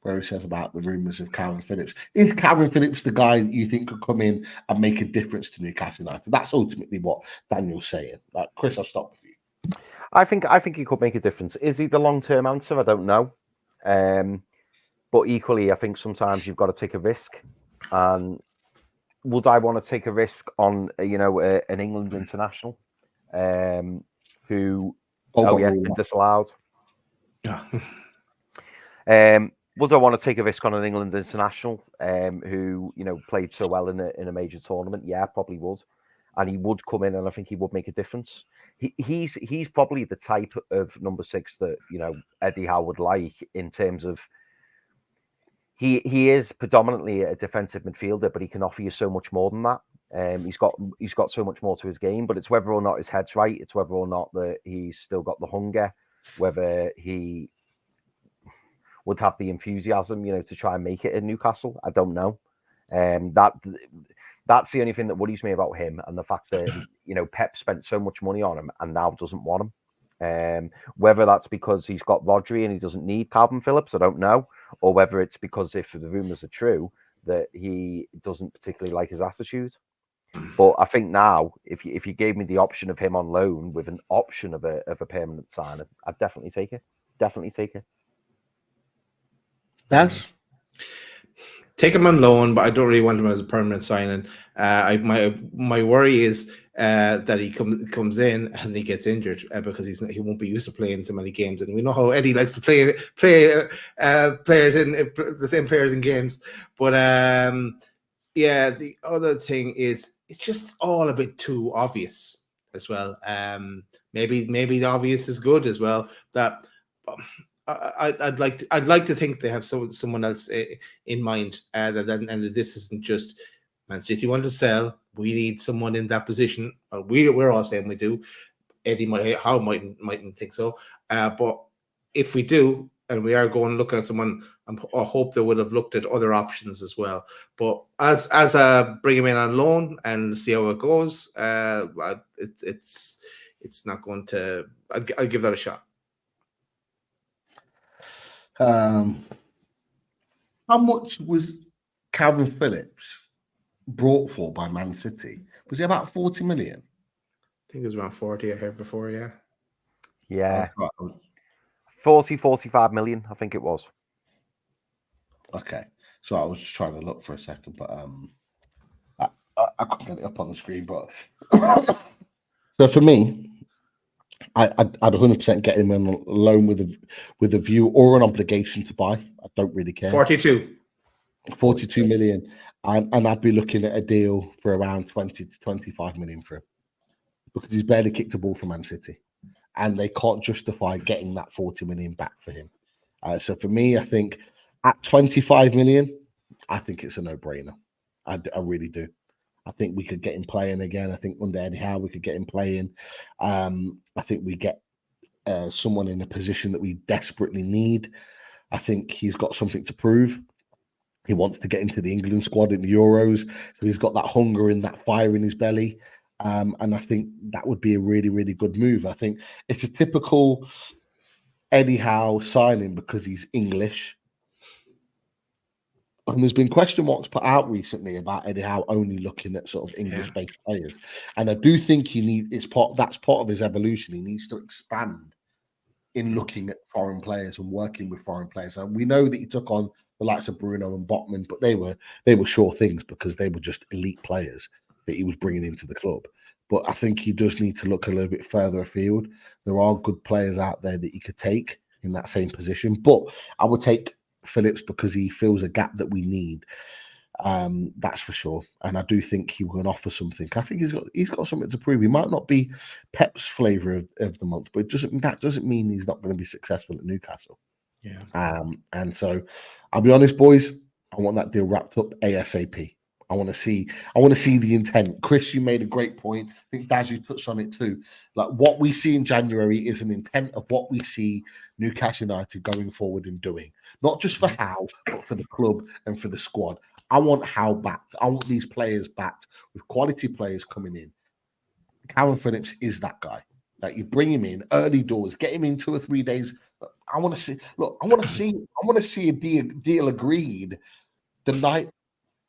Where he says about the rumours of Calvin Phillips. Is Calvin Phillips the guy that you think could come in and make a difference to Newcastle United? That's ultimately what Daniel's saying. Like, Chris, I'll stop with you. I think he could make a difference. Is he the long-term answer? I don't know. But equally, I think sometimes you've got to take a risk. And would I want to take a risk on, an England international who been disallowed? Yeah. Would I want to take a risk on an England international who, played so well in a major tournament? Yeah, probably would. And he would come in and I think he would make a difference. He's probably the type of number 6 that, Eddie Howe would like in terms of he is predominantly a defensive midfielder, but he can offer you so much more than that. He's got so much more to his game, but it's whether or not his head's right. It's whether or not that he's still got the hunger, whether he would have the enthusiasm, to try and make it in Newcastle. I don't know. That's the only thing that worries me about him, and the fact that Pep spent so much money on him and now doesn't want him. Whether that's because he's got Rodri and he doesn't need Calvin Phillips, I don't know, or whether it's because if the rumours are true that he doesn't particularly like his attitude. But I think now, if you gave me the option of him on loan with an option of a permanent signing, I'd definitely take it. Definitely take it. That's Take him on loan, but I don't really want him as a permanent signing. My worry is that he comes in and he gets injured because he won't be used to playing so many games, and we know how Eddie likes to play players in the same players in games. But the other thing is it's just all a bit too obvious as well. Maybe the obvious is good as well. That. I'd like to think they have someone else in mind, and that this isn't just Man City want to sell. We need someone in that position. We're all saying we do. Eddie mightn't think so, but if we do, and we are going looking at someone, I hope they would have looked at other options as well. But as bring him in on loan and see how it goes, it's not going to. I'd give that a shot. How much was Calvin Phillips brought for by Man City? Was it about 40 million? I think it was around 40 I heard before, yeah. Yeah. Right. 40, 45 million, I think it was. Okay. So I was just trying to look for a second, but I couldn't get it up on the screen. But so for me, I'd 100% get him on a loan with a view or an obligation to buy. I don't really care. 42 million, and I'd be looking at a deal for around 20 to 25 million for him because he's barely kicked a ball for Man City, and they can't justify getting that 40 million back for him. So for me, I think at 25 million, I think it's a no-brainer. I really do. I think we could get him playing again. I think under Eddie Howe, we could get him playing. I think we get someone in a position that we desperately need. I think he's got something to prove. He wants to get into the England squad in the Euros. So he's got that hunger and that fire in his belly. And I think that would be a really, really good move. I think it's a typical Eddie Howe signing because he's English. And there's been question marks put out recently about Eddie Howe only looking at sort of English-based players, and I do think that's part of his evolution. He needs to expand in looking at foreign players and working with foreign players. And we know that he took on the likes of Bruno and Botman, but they were sure things because they were just elite players that he was bringing into the club. But I think he does need to look a little bit further afield. There are good players out there that he could take in that same position, but I would take Phillips because he fills a gap that we need. That's for sure. And I do think he will offer something. I think he's got something to prove. He might not be Pep's flavour of the month, but that doesn't mean he's not going to be successful at Newcastle. Yeah. And so I'll be honest, boys, I want that deal wrapped up ASAP. I want to see the intent. Chris, you made a great point. I think Daz, you touched on it too. Like what we see in January is an intent of what we see Newcastle United going forward and doing, not just for Howe, but for the club and for the squad. I want Howe backed. I want these players backed with quality players coming in. Calvin Phillips is that guy. Like you bring him in early doors, get him in 2 or 3 days. I want to see. Look, I want to see a deal agreed the night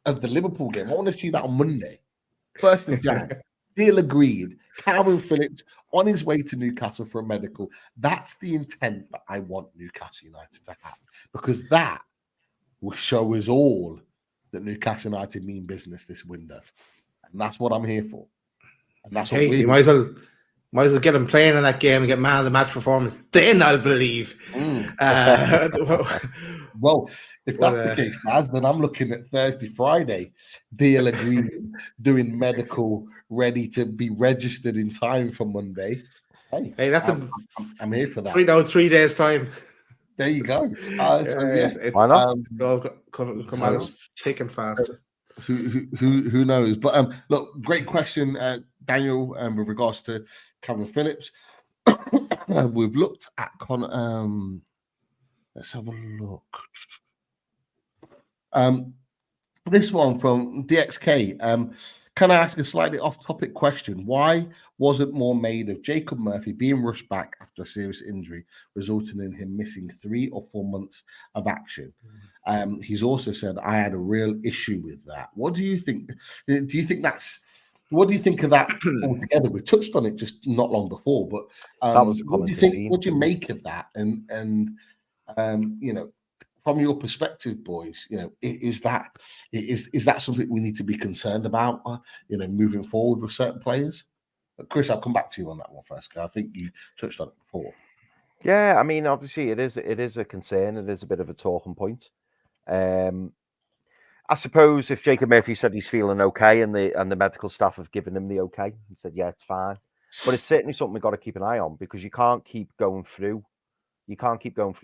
of the Liverpool game. I want to see that on Monday, 1st of Jan. Deal agreed. Calvin Phillips on his way to Newcastle for a medical. That's the intent that I want Newcastle United to have, because that will show us all that Newcastle United mean business this window, and that's what I'm here for. And that's what you might as well get him playing in that game and get man of the match performance. Then I'll believe. Well, if that's the case, Naz, then I'm looking at Thursday, Friday, deal agreed, doing medical, ready to be registered in time for Monday. Hey, that's I'm here for that. 3 days time. There you go. Why not? It's all come at us thick and fast. Who knows? But look, great question, Daniel. With regards to Calvin Phillips, we've looked at let's have a look. This one from DXK. Can I ask a slightly off-topic question? Why wasn't more made of Jacob Murphy being rushed back after a serious injury, resulting in him missing 3 or 4 months of action? He's also said, I had a real issue with that. What do you think? What do you think of that altogether? We touched on it just not long before, but that was what do you think? What do you make of that? And from your perspective, boys, is that something we need to be concerned about? Moving forward with certain players. Chris, I'll come back to you on that one first, because I think you touched on it before. Yeah, I mean, obviously, it is a concern. It is a bit of a talking point. I suppose if Jacob Murphy said he's feeling okay, and the medical staff have given him the okay and said, yeah, it's fine, but it's certainly something we've got to keep an eye on, because you can't keep going through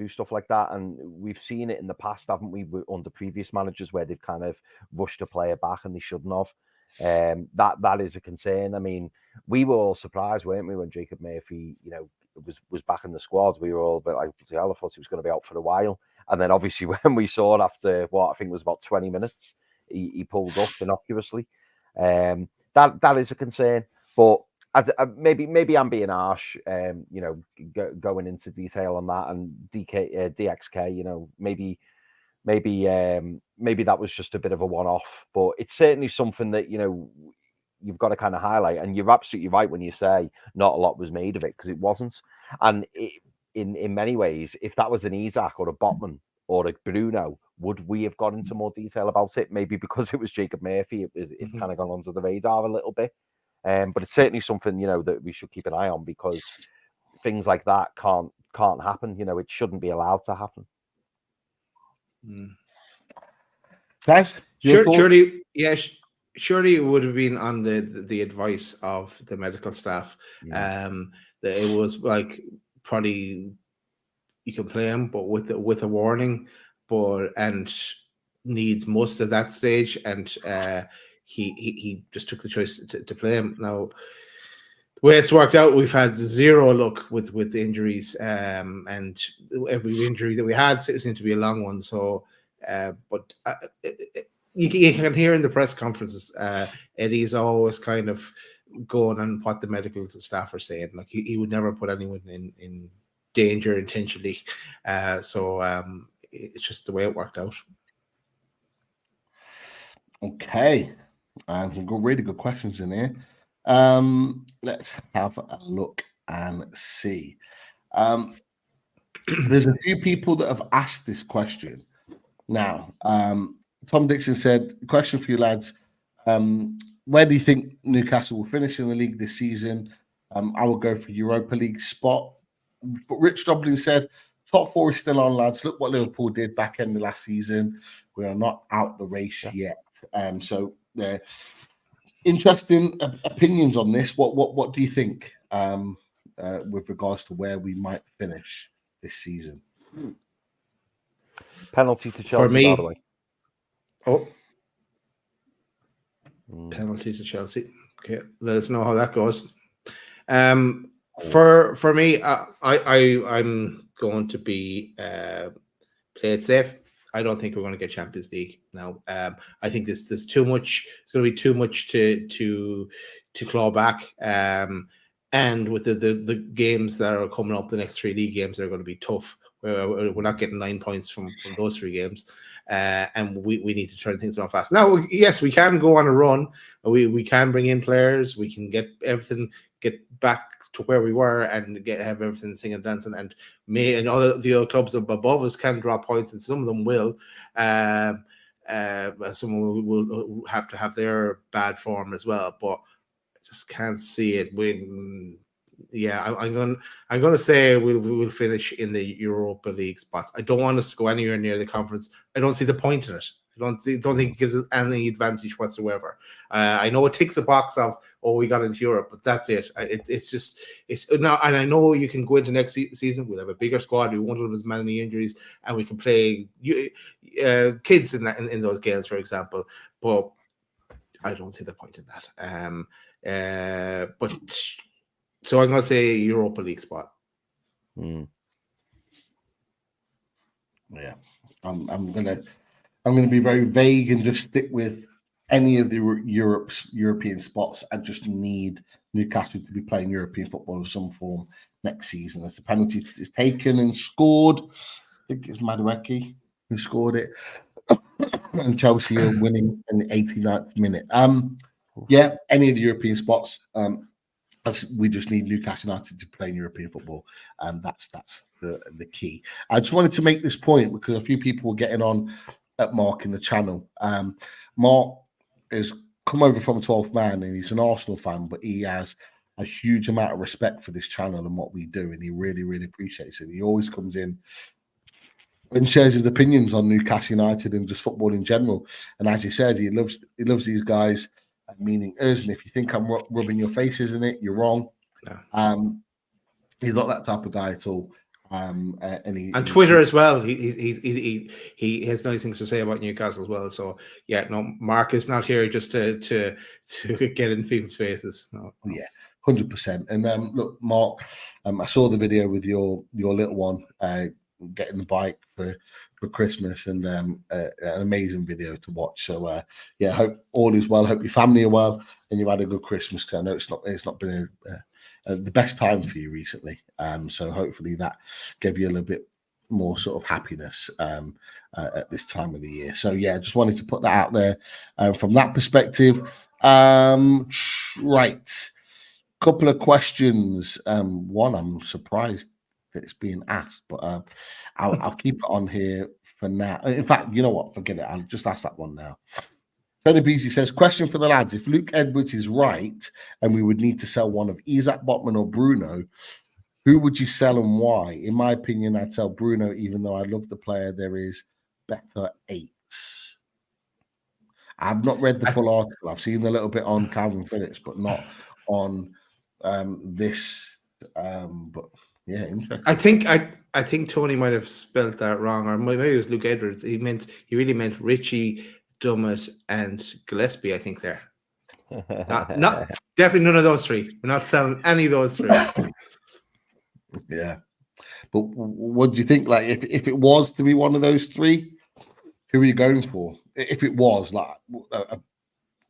stuff like that. And we've seen it in the past, haven't we, under previous managers, where they've kind of rushed a player back and they shouldn't have. That is a concern. I mean, we were all surprised, weren't we, when Jacob Murphy, was back in the squad. We were all a bit like, hell, I thought he was going to be out for a while. And then obviously when we saw it after what I think was about 20 minutes, he pulled up innocuously. That is a concern. But maybe I'm being harsh, going into detail on that. And DXK, maybe maybe that was just a bit of a one-off, but it's certainly something that you've got to kind of highlight. And you're absolutely right when you say not a lot was made of it, because it wasn't. And in many ways, if that was an Isaac or a Botman or a Bruno, would we have got into more detail about it? Maybe because it was Jacob Murphy, it's kind of gone onto the radar a little bit. But it's certainly something that we should keep an eye on, because things like that can't happen. It shouldn't be allowed to happen. Guys, surely it would have been on the advice of the medical staff. That it was like, probably you can play him, but with a warning, and needs most at that stage, and he just took the choice to play him. Now, the way it's worked out, we've had zero luck with injuries, and every injury that we had seemed to be a long one. So, but you can hear in the press conferences, Eddie's always kind of going on what the medical staff are saying. Like, he would never put anyone in danger intentionally. So it's just the way it worked out. Okay. Some really good questions in here. Let's have a look and see. There's a few people that have asked this question. Now, Tom Dixon said, question for you lads. Where do you think Newcastle will finish in the league this season? I will go for Europa League spot. But Rich Doblin said, top 4 is still on, lads. Look what Liverpool did back in the last season. We are not out the race yet. So interesting opinions on this. What do you think with regards to where we might finish this season? Penalty to Chelsea, for me, by the way. Penalty to Chelsea. Okay, let us know how that goes. For me, I'm going to be play it safe. I don't think we're going to get Champions League now. I think there's too much. It's going to be too much to claw back. And with the games that are coming up, the next 3 league games are going to be tough. We're not getting 9 points from those 3 games. And we need to turn things around fast. Now, yes, we can go on a run. We can bring in players. We can get everything, get back to where we were, and have everything singing and dancing. And all the other clubs above us can drop points, and some of them will. Some will have to have their bad form as well. But I just can't see it. I'm going to say we'll finish in the Europa League spots. I don't want us to go anywhere near the conference. I don't see the point in it. I don't think it gives us any advantage whatsoever. I know it ticks a box of, we got into Europe, but that's it. It's now, and I know you can go into next season. We'll have a bigger squad. We won't have as many injuries, and we can play kids in those games, for example. But I don't see the point in that. But. So I'm going to say Europa League spot. Yeah, I'm going to be very vague and just stick with any of the European spots. I just need Newcastle to be playing European football of some form next season. As the penalty is taken and scored, I think it's Madueke who scored it, and Chelsea are winning in the 89th minute. Yeah, any of the European spots. We just need Newcastle United to play in European football. That's the key. I just wanted to make this point because a few people were getting on at Mark in the channel. Mark has come over from 12th Man, and he's an Arsenal fan, but he has a huge amount of respect for this channel and what we do, and he really, really appreciates it. He always comes in and shares his opinions on Newcastle United and just football in general. And as you said, he loves these guys. Meaning us, and if you think I'm rubbing your faces in it, you're wrong. No. He's not that type of guy at all. And Twitter as well. He has nice things to say about Newcastle as well. So yeah, no, Mark is not here just to get in people's faces. No. Yeah, 100%. And look, Mark, I saw the video with your little one getting the bike for Christmas, and an amazing video to watch. So yeah, hope all is well. Hope your family are well and you've had a good Christmas. I know it's not been the best time for you recently. So hopefully that gave you a little bit more sort of happiness at this time of the year. So yeah, just wanted to put that out there from that perspective. Right, couple of questions. One, I'm surprised that it's being asked, but I'll keep it on here for now. In fact, you know what? Forget it. I'll just ask that one now. Tony Beasley says, question for the lads. If Luke Edwards is right and we would need to sell one of Isaac Botman or Bruno, who would you sell and why? In my opinion, I'd sell Bruno, even though I love the player. There is better eights. I've not read the full article. I've seen a little bit on Calvin Phillips, but not on this. But yeah, interesting. I think Tony might have spelled that wrong, or maybe it was Luke Edwards. He really meant Richie, Dummett, and Gillespie. I think there. Not definitely none of those three. We're not selling any of those three. Yeah, but what do you think? Like, if it was to be one of those three, who are you going for? If it was like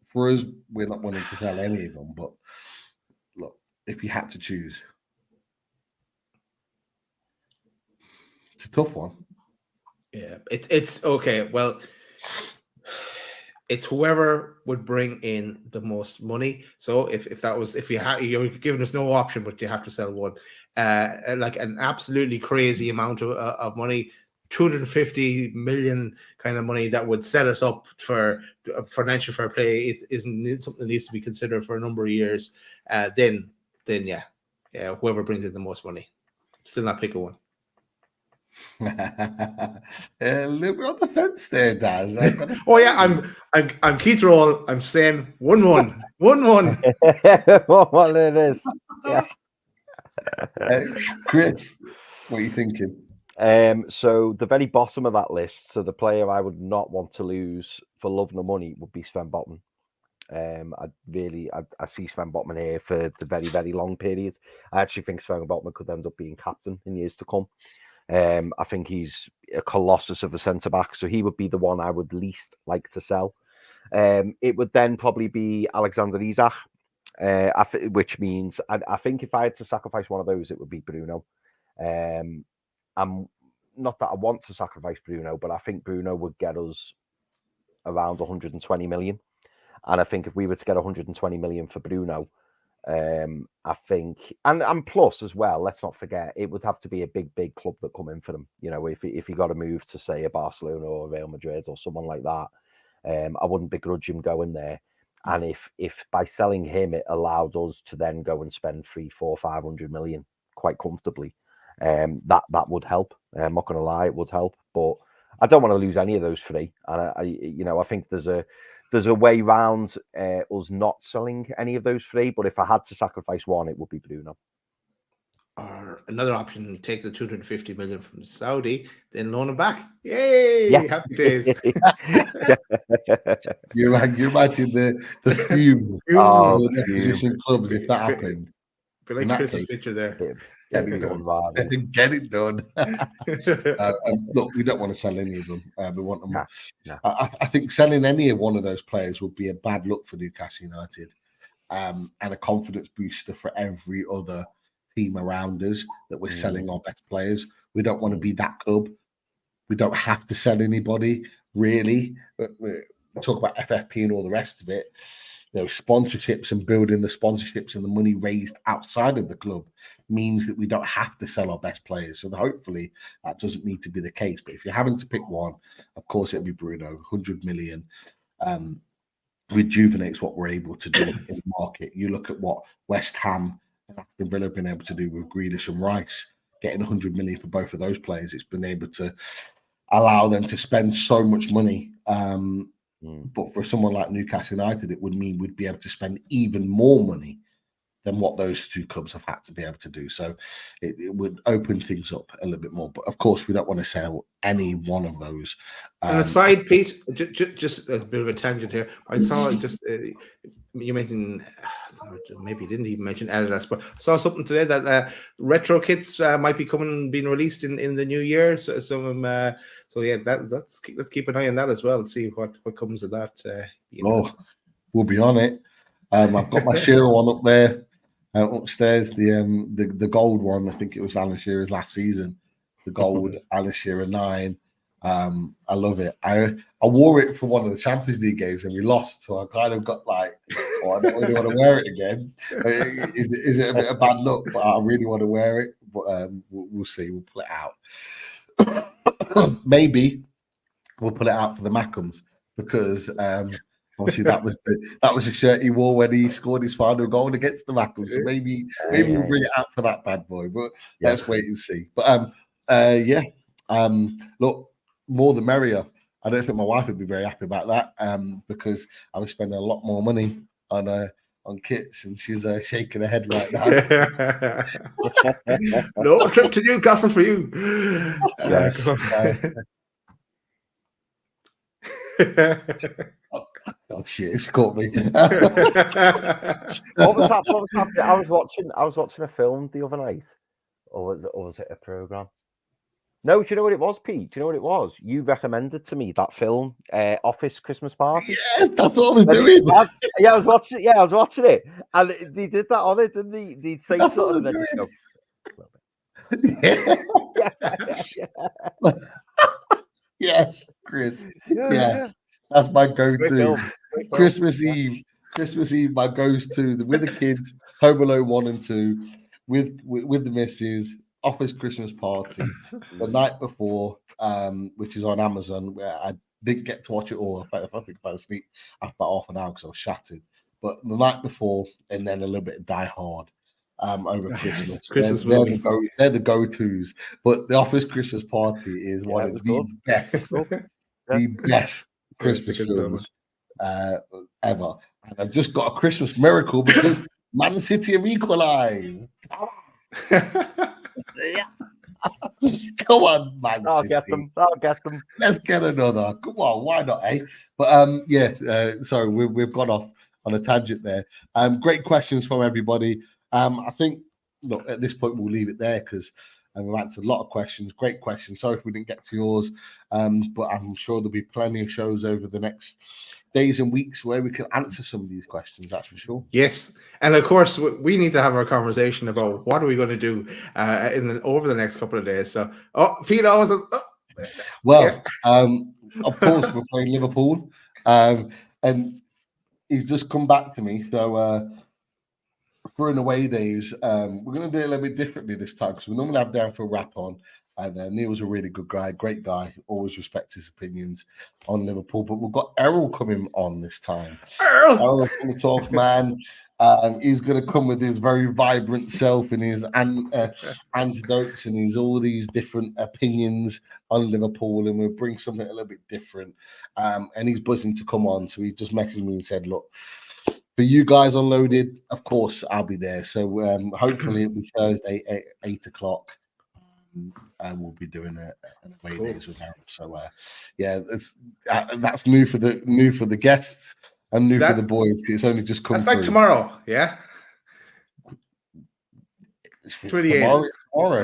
for us, we're not wanting to sell any of them. But look, if you had to choose, it's a tough one. Yeah, it's okay. Well, it's whoever would bring in the most money. So if you're giving us no option, but you have to sell one, like an absolutely crazy amount of money, 250 million kind of money that would set us up for financial fair play is something that needs to be considered for a number of years. Then yeah, whoever brings in the most money. Still not picking one. A little bit on the fence there, Daz. Oh yeah, I'm Keith Roll. I'm saying 1-1. 1-1. What it is. Yeah. Chris, what are you thinking? So the very bottom of that list, so the player I would not want to lose for love nor money would be Sven Botman. I see Sven Botman here for the very, very long period. I actually think Sven Botman could end up being captain in years to come. I think he's a colossus of a centre-back, so he would be the one I would least like to sell. It would then probably be Alexander Isak, which means I think if I had to sacrifice one of those, it would be Bruno. I'm not that I want to sacrifice Bruno, but I think Bruno would get us around 120 million. And I think if we were to get 120 million for Bruno, I think, and plus as well, let's not forget, it would have to be a big club that come in for them. You know, if he got to move to say a Barcelona or Real Madrid or someone like that, I wouldn't begrudge him going there. And if by selling him, it allowed us to then go and spend 300-500 million quite comfortably, that would help. I'm not going to lie, it would help. But I don't want to lose any of those three. And I think there's a way round us not selling any of those three. But if I had to sacrifice one, it would be Bruno. Or another option, take the 250 million from Saudi, then loan him back. Yay! Yeah. Happy days. You imagine the fume of the opposition clubs if that happened. Be like Chris's picture there. Get it done. Look, we don't want to sell any of them. We want them. No. I think selling any one of those players would be a bad look for Newcastle United, and a confidence booster for every other team around us that we're selling our best players. We don't want to be that club. We don't have to sell anybody, really. We talk about FFP and all the rest of it. You know, sponsorships and building the sponsorships and the money raised outside of the club means that we don't have to sell our best players. So hopefully that doesn't need to be the case. But if you're having to pick one, of course it'll be Bruno. 100 million rejuvenates what we're able to do in the market. You look at what West Ham and Aston Villa have been able to do with Grealish and Rice, getting 100 million for both of those players. It's been able to allow them to spend so much money. But for someone like Newcastle United, it would mean we'd be able to spend even more money than what those two clubs have had to be able to do. So it would open things up a little bit more. But of course, we don't want to sell any one of those. And a side piece, just a bit of a tangent here. I saw just you mentioned, maybe you didn't even mention Adidas, but I saw something today that retro kits might be being released in the new year. So yeah, let's keep an eye on that as well and see what comes of that. We'll be on it. I've got my Shearer one up there upstairs, the gold one. I think it was Alan Shearer's last season. the gold Alan Shearer 9. I love it. I wore it for one of the Champions League games and we lost, so I kind of got like, oh, I don't really want to wear it again. Is it a bit of bad luck? But I really want to wear it. But we'll see. We'll pull it out. Maybe we'll pull it out for the Mackhams because obviously that was the shirt he wore when he scored his final goal against the Mackhams. So maybe we'll bring it out for that bad boy. But let's wait and see. But look. More the merrier. I don't think my wife would be very happy about that because I was spending a lot more money on kits, and she's shaking her head right now. No trip to Newcastle for you. Oh shit! It's caught me. What was happening? I was watching a film the other night, or was it a program? No, do you know what it was, Pete? Do you know what it was? You recommended to me that film, Office Christmas Party. Yes, that's what I was doing. I was watching it. Yeah, I was watching it, and they did that on it, didn't they? They'd say that's something, and then just go. Yes, Chris. Yes, that's my go-to. Christmas Eve. Christmas Eve, my goes-to with the kids. Home Alone 1 and 2, with the missus. Office Christmas Party the night before, which is on Amazon, where I didn't get to watch it all. I think I fell asleep after about half an hour because I was shattered. But the night before, and then a little bit of Die Hard over Christmas. They're the go-tos. But the Office Christmas Party is one of the best Christmas films ever. And I've just got a Christmas miracle because Man City have equalised. Come on, Man City. I'll get them. Let's get another. Come on, why not, eh? But sorry, we've gone off on a tangent there. Great questions from everybody. I think, look, at this point we'll leave it there because we've answered a lot of questions. Great questions. Sorry if we didn't get to yours, but I'm sure there'll be plenty of shows over the next days and weeks where we can answer some of these questions. That's for sure. Yes, and of course we need to have our conversation about what are we going to do over the next couple of days. So, Pete always says, of course we're playing Liverpool, and he's just come back to me. So for an away days, we're going to do it a little bit differently this time because we normally have down for a wrap on. And Neil's a really good guy, great guy. Always respect his opinions on Liverpool. But we've got Errol coming on this time. Errol's going to talk, man. He's going to come with his very vibrant self and his anecdotes and his all these different opinions on Liverpool, and we'll bring something a little bit different. And he's buzzing to come on. So he just messaged me and said, look, for you guys unloaded, of course, I'll be there. So hopefully it'll be Thursday at 8 o'clock. And we'll be doing an away days with Harold. So that's new for the guests and new for the boys. It's only just come. That's like tomorrow, yeah. 28. Tomorrow.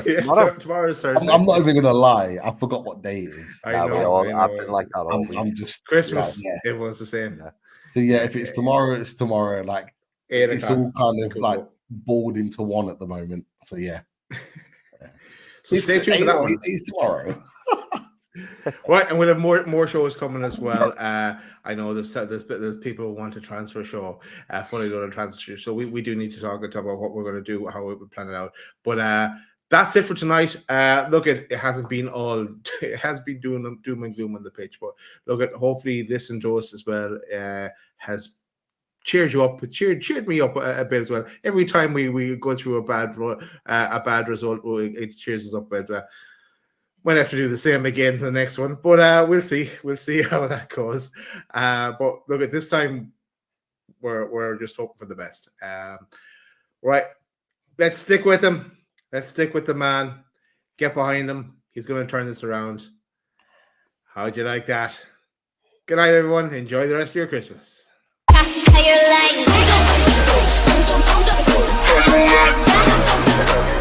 Yeah, tomorrow is Thursday. I'm not even gonna lie. I forgot what day it is. I know. I've been like that all week. I'm just Christmas. It was the same. Yeah. So if it's tomorrow, it's tomorrow. Like 8 it's all kind of like balled into one at the moment. So yeah. So stay tuned for that one. It's tomorrow. Right, and we'll have more shows coming as well. I know there's people who want to transfer show, fully loaded transfer. So we do need to talk about what we're going to do, how we plan it out. But that's it for tonight. Look, it hasn't been all. It has been doom and gloom on the pitch, but look at hopefully this and us as well has cheered you up. Cheered me up a bit as well. Every time we go through a bad result, it cheers us up. But might have to do the same again for the next one. But we'll see how that goes. But look, at this time, we're just hoping for the best. Right, let's stick with him. Let's stick with the man. Get behind him. He's going to turn this around. How'd you like that? Good night, everyone. Enjoy the rest of your Christmas. How you like?